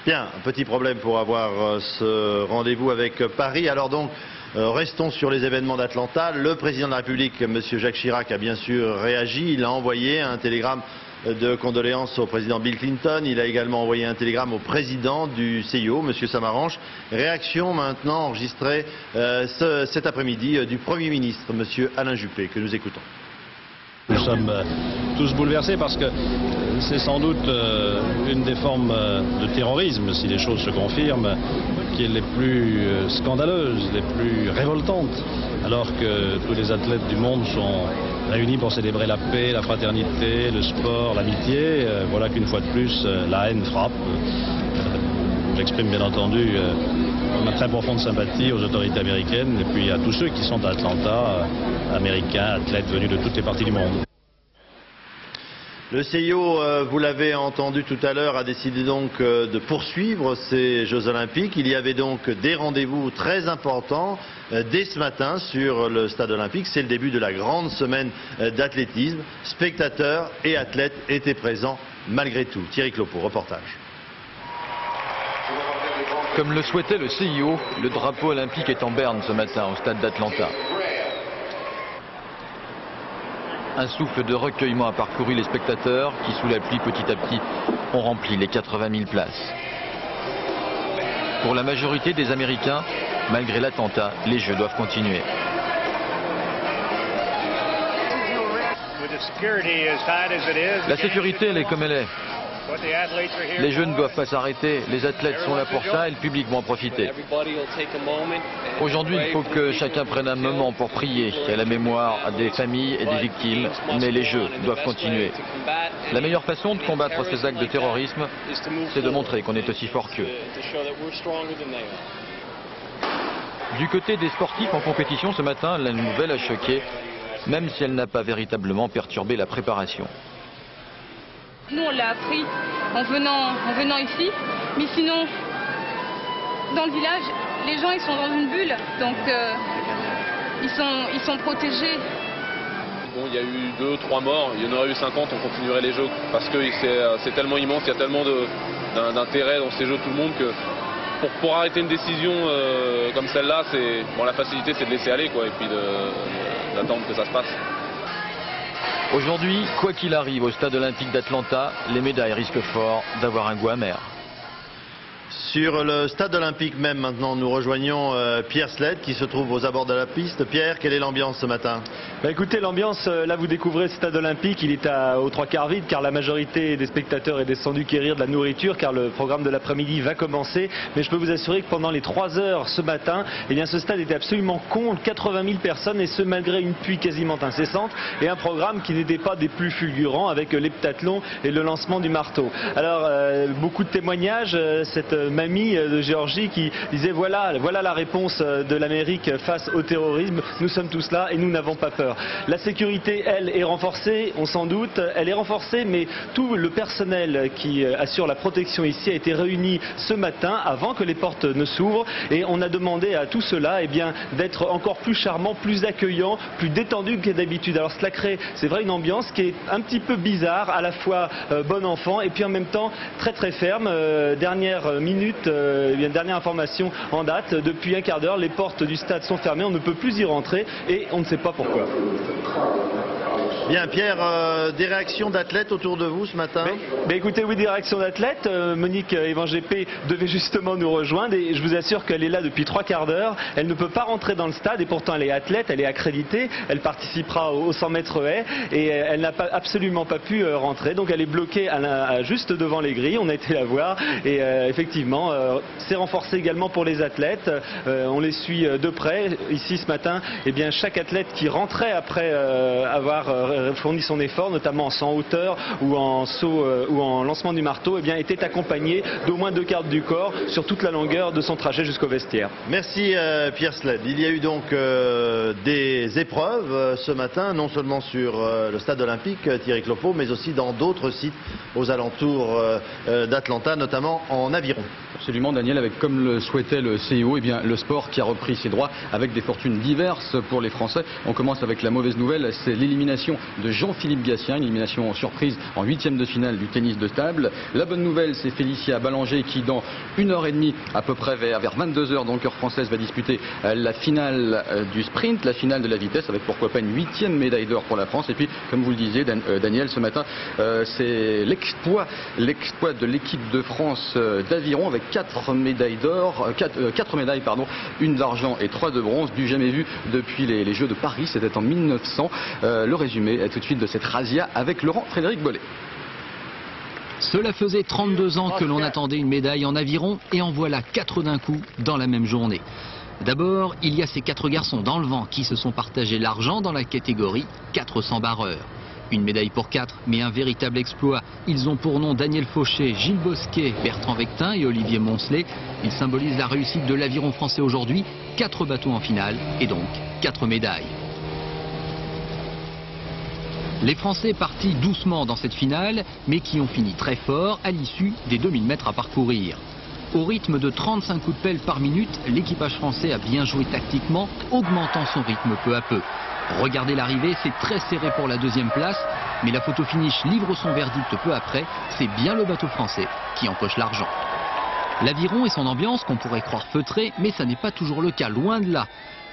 Bien, un petit problème pour avoir ce rendez-vous avec Paris. Alors donc, restons sur les événements d'Atlanta. Le président de la République, M. Jacques Chirac, a bien sûr réagi. Il a envoyé un télégramme de condoléances au président Bill Clinton. Il a également envoyé un télégramme au président du CIO, M. Samaranch. Réaction maintenant enregistrée cet après-midi du Premier ministre, M. Alain Juppé, que nous écoutons. Nous sommes tous bouleversés parce que c'est sans doute une des formes de terrorisme, si les choses se confirment, qui est les plus scandaleuses, les plus révoltantes, alors que tous les athlètes du monde sont réunis pour célébrer la paix, la fraternité, le sport, l'amitié. Voilà qu'une fois de plus, la haine frappe. J'exprime bien entendu ma très profonde sympathie aux autorités américaines et puis à tous ceux qui sont à Atlanta, américains, athlètes venus de toutes les parties du monde. Le CIO, vous l'avez entendu tout à l'heure, a décidé donc de poursuivre ces Jeux Olympiques. Il y avait donc des rendez-vous très importants dès ce matin sur le stade olympique. C'est le début de la grande semaine d'athlétisme. Spectateurs et athlètes étaient présents malgré tout. Thierry Clopo, reportage. Comme le souhaitait le CIO, le drapeau olympique est en berne ce matin au stade d'Atlanta. Un souffle de recueillement a parcouru les spectateurs qui, sous la pluie, petit à petit, ont rempli les 80 000 places. Pour la majorité des Américains, malgré l'attentat, les Jeux doivent continuer. La sécurité, elle est comme elle est. Les Jeux ne doivent pas s'arrêter, les athlètes sont là pour ça et le public va en profiter. Aujourd'hui, il faut que chacun prenne un moment pour prier à la mémoire des familles et des victimes, mais les Jeux doivent continuer. La meilleure façon de combattre ces actes de terrorisme, c'est de montrer qu'on est aussi fort qu'eux. Du côté des sportifs en compétition ce matin, la nouvelle a choqué, même si elle n'a pas véritablement perturbé la préparation. Nous, on l'a appris en venant ici, mais sinon, dans le village, les gens ils sont dans une bulle, donc ils sont protégés. Bon, il y a eu 2-3 morts, il y en aurait eu 50, on continuerait les Jeux, parce que c'est tellement immense, il y a tellement d'intérêt dans ces Jeux, tout le monde, que pour arrêter une décision comme celle-là, bon, la facilité c'est de laisser aller, quoi, et puis d'attendre que ça se passe. Aujourd'hui, quoi qu'il arrive au stade olympique d'Atlanta, les médailles risquent fort d'avoir un goût amer. Sur le stade olympique même maintenant, nous rejoignons Pierre Sled qui se trouve aux abords de la piste. Pierre, quelle est l'ambiance ce matin? Écoutez, l'ambiance, là vous découvrez le stade olympique, il est aux trois quarts vide car la majorité des spectateurs est descendue quérir de la nourriture car le programme de l'après-midi va commencer. Mais je peux vous assurer que pendant les 3 heures ce matin, eh bien, ce stade était absolument complet, 80 000 personnes et ce malgré une pluie quasiment incessante et un programme qui n'était pas des plus fulgurants avec l'heptathlon et le lancement du marteau. Alors beaucoup de témoignages, cette mamie de Géorgie qui disait voilà la réponse de l'Amérique face au terrorisme, nous sommes tous là et nous n'avons pas peur. La sécurité, elle, est renforcée, on s'en doute, elle est renforcée, mais tout le personnel qui assure la protection ici a été réuni ce matin avant que les portes ne s'ouvrent et on a demandé à tout cela d'être encore plus charmant, plus accueillant, plus détendu que d'habitude. Alors cela crée, c'est vrai, une ambiance qui est un petit peu bizarre, à la fois bon enfant et puis en même temps très très ferme. Dernière minute, dernière information en date, depuis un quart d'heure, les portes du stade sont fermées, on ne peut plus y rentrer et on ne sait pas pourquoi. Bien Pierre, des réactions d'athlètes autour de vous ce matin? Écoutez, oui, des réactions d'athlètes. Monique Evangépé devait justement nous rejoindre et je vous assure qu'elle est là depuis 3 quarts d'heure. Elle ne peut pas rentrer dans le stade et pourtant elle est athlète, elle est accréditée, elle participera aux 100 mètres haies et elle n'a absolument pas pu rentrer. Donc elle est bloquée juste devant les grilles, on a été la voir et effectivement c'est renforcé également pour les athlètes. On les suit de près. Ici ce matin, chaque athlète qui rentrait après avoir fourni son effort, notamment en saut en hauteur ou en saut ou en lancement du marteau, était accompagné d'au moins 2 quarts du corps sur toute la longueur de son trajet jusqu'au vestiaire. Merci Pierre Sled. Il y a eu donc des épreuves ce matin, non seulement sur le stade olympique Thierry Clopo, mais aussi dans d'autres sites aux alentours d'Atlanta, notamment en aviron. Absolument Daniel, avec comme le souhaitait le CIO, le sport qui a repris ses droits avec des fortunes diverses pour les Français. On commence avec la mauvaise nouvelle, c'est l'élimination de Jean-Philippe Gatien, une élimination surprise en 8e de finale du tennis de table. La bonne nouvelle, c'est Félicia Ballanger qui dans 1h30 à peu près vers 22h donc heure française va disputer la finale du sprint, la finale de la vitesse avec pourquoi pas une 8e médaille d'or pour la France. Et puis comme vous le disiez Daniel ce matin, c'est l'exploit de l'équipe de France d'aviron avec 4 médailles d'or, 4 médailles pardon, une d'argent et 3 de bronze, du jamais vu depuis les Jeux de Paris, c'était en 1900. Le résumé est tout de suite de cette razzia avec Laurent Frédéric Bollet. Cela faisait 32 ans que l'on attendait une médaille en aviron et en voilà 4 d'un coup dans la même journée. D'abord, il y a ces 4 garçons dans le vent qui se sont partagés l'argent dans la catégorie 400 barreurs. Une médaille pour 4, mais un véritable exploit. Ils ont pour nom Daniel Fauché, Gilles Bosquet, Bertrand Vectin et Olivier Moncelet. Ils symbolisent la réussite de l'aviron français aujourd'hui. 4 bateaux en finale et donc 4 médailles. Les Français partis doucement dans cette finale, mais qui ont fini très fort à l'issue des 2000 mètres à parcourir. Au rythme de 35 coups de pelle par minute, l'équipage français a bien joué tactiquement, augmentant son rythme peu à peu. Regardez l'arrivée, c'est très serré pour la 2e place, mais la photo finish livre son verdict peu après, c'est bien le bateau français qui empoche l'argent. L'aviron et son ambiance qu'on pourrait croire feutrée, mais ça n'est pas toujours le cas, loin de là.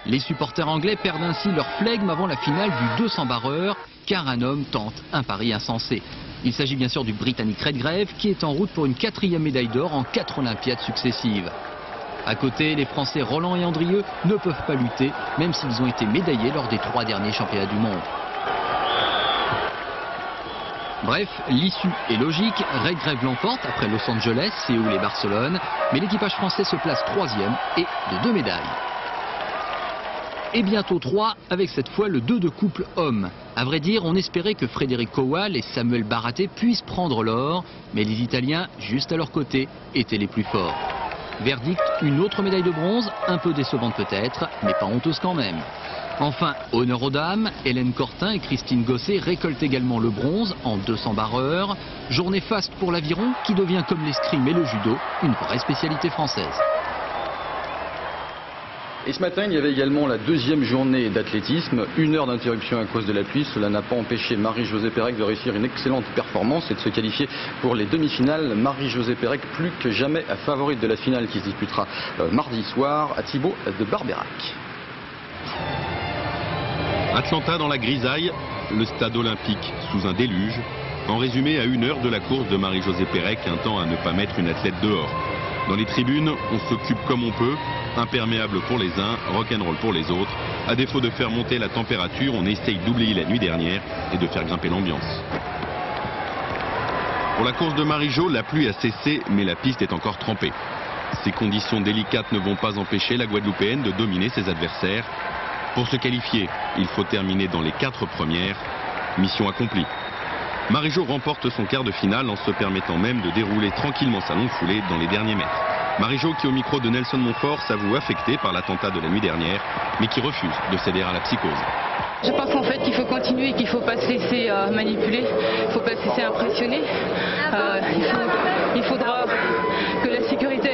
Les supporters anglais perdent ainsi leur flegme avant la finale du 200 barreur, car un homme tente un pari insensé. Il s'agit bien sûr du Britannique Redgrave qui est en route pour une 4e médaille d'or en 4 Olympiades successives. À côté, les Français Roland et Andrieux ne peuvent pas lutter, même s'ils ont été médaillés lors des 3 derniers championnats du monde. Bref, l'issue est logique, Redgrave l'emporte après Los Angeles, Séoul et Barcelone, mais l'équipage français se place 3e et de 2 médailles. Et bientôt 3, avec cette fois le 2 de couple homme. À vrai dire, on espérait que Frédéric Kowal et Samuel Baraté puissent prendre l'or, mais les Italiens, juste à leur côté, étaient les plus forts. Verdict, une autre médaille de bronze, un peu décevante peut-être, mais pas honteuse quand même. Enfin, honneur aux dames, Hélène Cortin et Christine Gosset récoltent également le bronze en 200 barreurs. Journée faste pour l'aviron qui devient comme l'escrime et le judo, une vraie spécialité française. Et ce matin, il y avait également la 2e journée d'athlétisme. 1 heure d'interruption à cause de la pluie. Cela n'a pas empêché Marie-Josée Pérec de réussir une excellente performance et de se qualifier pour les demi-finales. Marie-Josée Pérec, plus que jamais favorite de la finale qui se disputera mardi soir à Thibaut de Barbeyrac. Atlanta dans la grisaille, le stade olympique sous un déluge. En résumé, à 1 heure de la course de Marie-Josée Pérec, un temps à ne pas mettre une athlète dehors. Dans les tribunes, on s'occupe comme on peut, imperméable pour les uns, rock'n'roll pour les autres. À défaut de faire monter la température, on essaye d'oublier la nuit dernière et de faire grimper l'ambiance. Pour la course de Marie-Jo, la pluie a cessé, mais la piste est encore trempée. Ces conditions délicates ne vont pas empêcher la Guadeloupéenne de dominer ses adversaires. Pour se qualifier, il faut terminer dans les 4 premières. Mission accomplie. Marie-Jo remporte son quart de finale en se permettant même de dérouler tranquillement sa longue foulée dans les derniers mètres. Marie-Jo qui au micro de Nelson Montfort s'avoue affectée par l'attentat de la nuit dernière, mais qui refuse de céder à la psychose. Je pense qu'en fait qu'il faut continuer, qu'il ne faut pas se laisser manipuler, il ne faut pas se laisser impressionner. Il faudra que la sécurité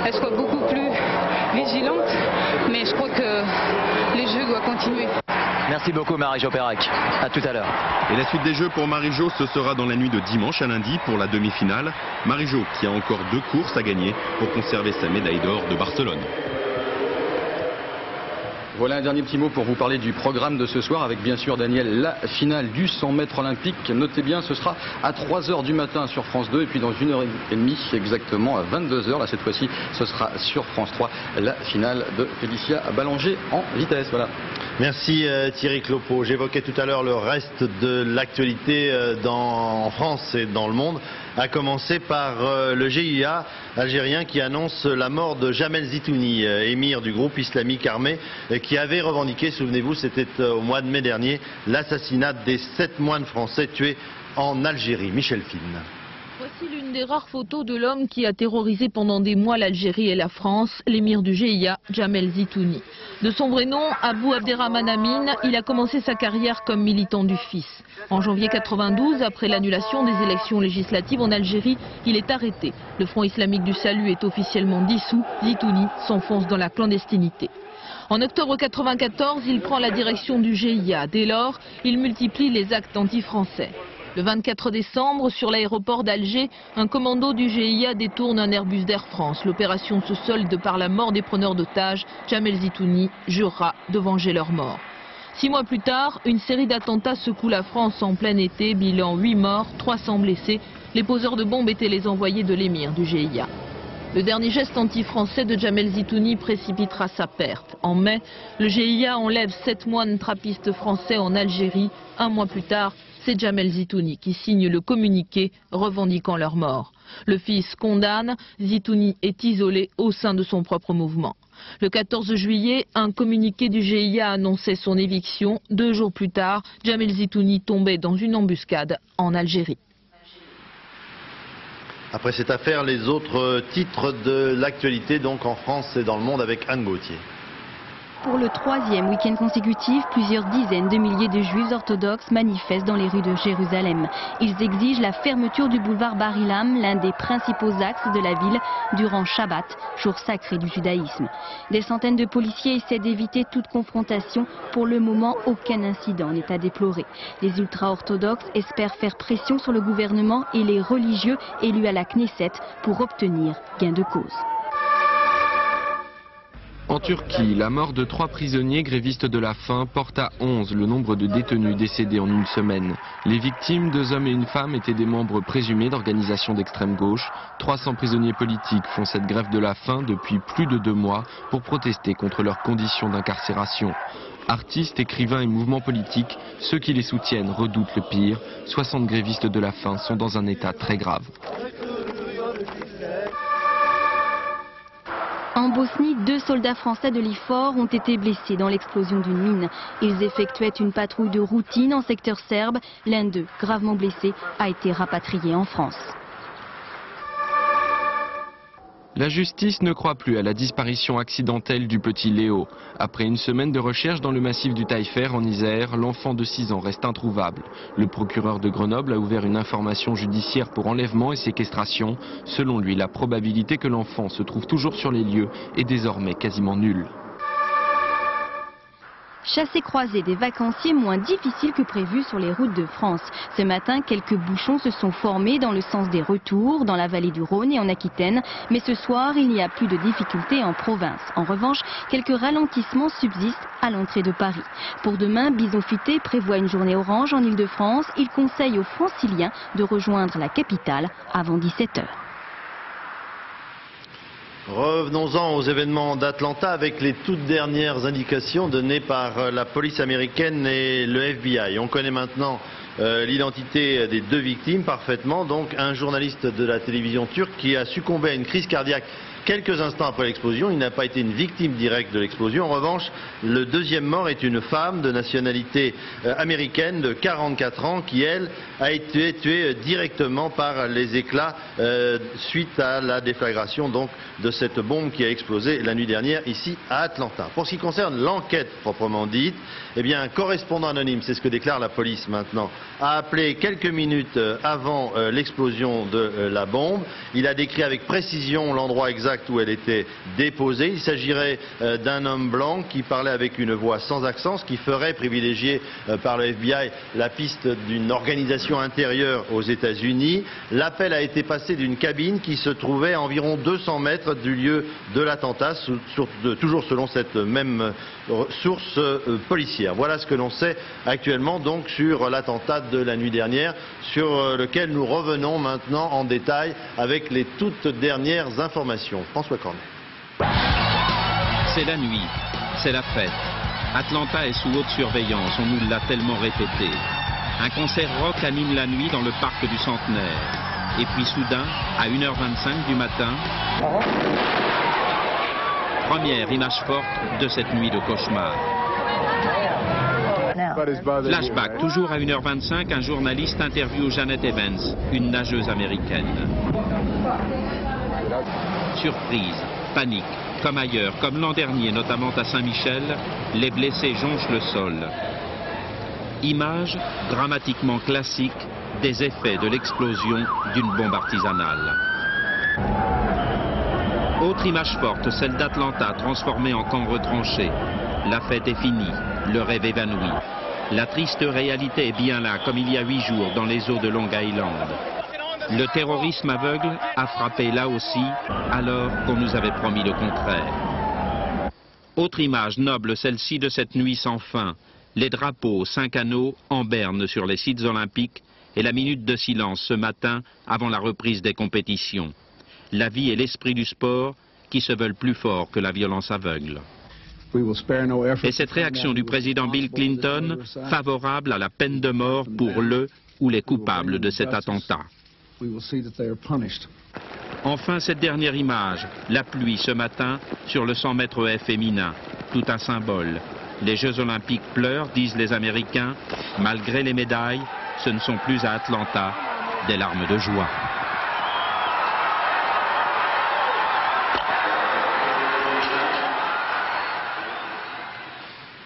elle soit beaucoup plus vigilante, mais je crois que les jeux doivent continuer. Merci beaucoup Marie-Jo Pérec, à tout à l'heure. Et la suite des Jeux pour Marie-Jo, ce sera dans la nuit de dimanche à lundi pour la demi-finale. Marie-Jo qui a encore 2 courses à gagner pour conserver sa médaille d'or de Barcelone. Voilà un dernier petit mot pour vous parler du programme de ce soir avec bien sûr Daniel la finale du 100 mètres olympique. Notez bien, ce sera à 3 h du matin sur France 2 et puis dans 1h30 exactement à 22 h. Là cette fois-ci ce sera sur France 3 la finale de Félicia Ballanger en vitesse. Voilà. Merci Thierry Clopeau. J'évoquais tout à l'heure le reste de l'actualité en France et dans le monde, à commencer par le GIA algérien qui annonce la mort de Jamel Zitouni, émir du groupe islamique armé, qui avait revendiqué, souvenez-vous, c'était au mois de mai dernier, l'assassinat des 7 moines français tués en Algérie. Michel Fine. Voici l'une des rares photos de l'homme qui a terrorisé pendant des mois l'Algérie et la France, l'émir du GIA, Jamel Zitouni. De son vrai nom, Abou Abderrahman Amin, il a commencé sa carrière comme militant du FIS. En janvier 92, après l'annulation des élections législatives en Algérie, il est arrêté. Le Front islamique du salut est officiellement dissous. Zitouni s'enfonce dans la clandestinité. En octobre 94, il prend la direction du GIA. Dès lors, il multiplie les actes anti-français. Le 24 décembre, sur l'aéroport d'Alger, un commando du GIA détourne un Airbus d'Air France. L'opération se solde par la mort des preneurs d'otages. Jamel Zitouni jurera de venger leur mort. 6 mois plus tard, une série d'attentats secoue la France en plein été. Bilan 8 morts, 300 blessés. Les poseurs de bombes étaient les envoyés de l'émir du GIA. Le dernier geste anti-français de Jamel Zitouni précipitera sa perte. En mai, le GIA enlève 7 moines trappistes français en Algérie. 1 mois plus tard, c'est Jamel Zitouni qui signe le communiqué revendiquant leur mort. Le FIS condamne, Zitouni est isolé au sein de son propre mouvement. Le 14 juillet, un communiqué du GIA annonçait son éviction. 2 jours plus tard, Jamel Zitouni tombait dans une embuscade en Algérie. Après cette affaire, les autres titres de l'actualité, donc en France et dans le monde, avec Anne Gauthier. Pour le 3e week-end consécutif, plusieurs dizaines de milliers de juifs orthodoxes manifestent dans les rues de Jérusalem. Ils exigent la fermeture du boulevard Bar Ilam, l'un des principaux axes de la ville, durant Shabbat, jour sacré du judaïsme. Des centaines de policiers essaient d'éviter toute confrontation. Pour le moment, aucun incident n'est à déplorer. Les ultra-orthodoxes espèrent faire pression sur le gouvernement et les religieux élus à la Knesset pour obtenir gain de cause. En Turquie, la mort de 3 prisonniers grévistes de la faim porte à 11 le nombre de détenus décédés en une semaine. Les victimes, 2 hommes et une femme, étaient des membres présumés d'organisations d'extrême gauche. 300 prisonniers politiques font cette grève de la faim depuis plus de 2 mois pour protester contre leurs conditions d'incarcération. Artistes, écrivains et mouvements politiques, ceux qui les soutiennent redoutent le pire. 60 grévistes de la faim sont dans un état très grave. En Bosnie, 2 soldats français de l'IFOR ont été blessés dans l'explosion d'une mine. Ils effectuaient une patrouille de routine en secteur serbe. L'un d'eux, gravement blessé, a été rapatrié en France. La justice ne croit plus à la disparition accidentelle du petit Léo. Après une semaine de recherche dans le massif du Taillefer en Isère, l'enfant de 6 ans reste introuvable. Le procureur de Grenoble a ouvert une information judiciaire pour enlèvement et séquestration. Selon lui, la probabilité que l'enfant se trouve toujours sur les lieux est désormais quasiment nulle. Chassés-croisés des vacanciers moins difficiles que prévu sur les routes de France. Ce matin, quelques bouchons se sont formés dans le sens des retours, dans la vallée du Rhône et en Aquitaine. Mais ce soir, il n'y a plus de difficultés en province. En revanche, quelques ralentissements subsistent à l'entrée de Paris. Pour demain, Bison Futé prévoit une journée orange en Ile-de-France. Il conseille aux Franciliens de rejoindre la capitale avant 17 h. Revenons-en aux événements d'Atlanta avec les toutes dernières indications données par la police américaine et le FBI. On connaît maintenant l'identité des deux victimes parfaitement. Donc un journaliste de la télévision turque qui a succombé à une crise cardiaque quelques instants après l'explosion. Il n'a pas été une victime directe de l'explosion. En revanche, le deuxième mort est une femme de nationalité américaine de 44 ans qui, elle, a été tuée directement par les éclats suite à la déflagration donc, de cette bombe qui a explosé la nuit dernière ici à Atlanta. Pour ce qui concerne l'enquête proprement dite, eh bien, un correspondant anonyme, c'est ce que déclare la police maintenant, a appelé quelques minutes avant l'explosion de la bombe. Il a décrit avec précision l'endroit exact où elle était déposée. Il s'agirait d'un homme blanc qui parlait avec une voix sans accent, ce qui ferait privilégier par le FBI la piste d'une organisation intérieure aux États-Unis. L'appel a été passé d'une cabine qui se trouvait à environ 200 mètres du lieu de l'attentat, toujours selon cette même source policière. Voilà ce que l'on sait actuellement donc sur l'attentat de la nuit dernière, sur lequel nous revenons maintenant en détail avec les toutes dernières informations. François Cornet. C'est la nuit, c'est la fête. Atlanta est sous haute surveillance, on nous l'a tellement répété. Un concert rock anime la nuit dans le parc du Centenaire. Et puis soudain, à 1h25 du matin, première image forte de cette nuit de cauchemar. Flashback, toujours à 1h25, un journaliste interviewe Janet Evans, une nageuse américaine. Surprise, panique, comme ailleurs, comme l'an dernier, notamment à Saint-Michel, les blessés jonchent le sol. Image dramatiquement classique des effets de l'explosion d'une bombe artisanale. Autre image forte, celle d'Atlanta, transformée en camp retranché. La fête est finie, le rêve évanoui. La triste réalité est bien là, comme il y a 8 jours, dans les eaux de Long Island. Le terrorisme aveugle a frappé là aussi, alors qu'on nous avait promis le contraire. Autre image noble, celle-ci de cette nuit sans fin. Les drapeaux 5 anneaux en berne sur les sites olympiques et la minute de silence ce matin avant la reprise des compétitions. La vie et l'esprit du sport qui se veulent plus forts que la violence aveugle. Et cette réaction du président Bill Clinton, favorable à la peine de mort pour le ou les coupables de cet attentat. Enfin, cette dernière image, la pluie ce matin sur le 100 mètres haies féminin, tout un symbole. Les Jeux Olympiques pleurent, disent les Américains. Malgré les médailles, ce ne sont plus à Atlanta des larmes de joie.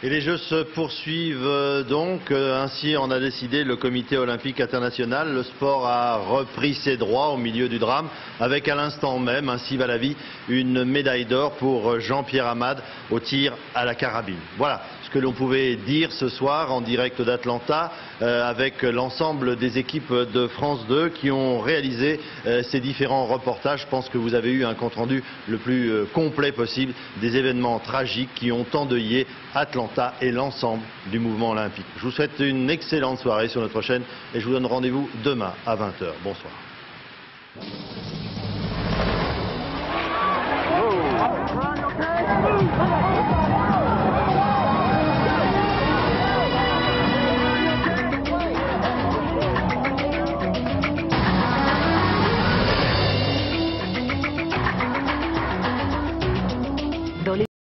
Et les Jeux se poursuivent donc, ainsi en a décidé le Comité olympique international. Le sport a repris ses droits au milieu du drame, avec à l'instant même, ainsi va la vie, une médaille d'or pour Jean-Pierre Amade au tir à la carabine. Voilà ce que l'on pouvait dire ce soir en direct d'Atlanta, avec l'ensemble des équipes de France 2 qui ont réalisé ces différents reportages. Je pense que vous avez eu un compte-rendu le plus complet possible des événements tragiques qui ont endeuillé Atlanta et l'ensemble du mouvement olympique. Je vous souhaite une excellente soirée sur notre chaîne et je vous donne rendez-vous demain à 20 h. Bonsoir.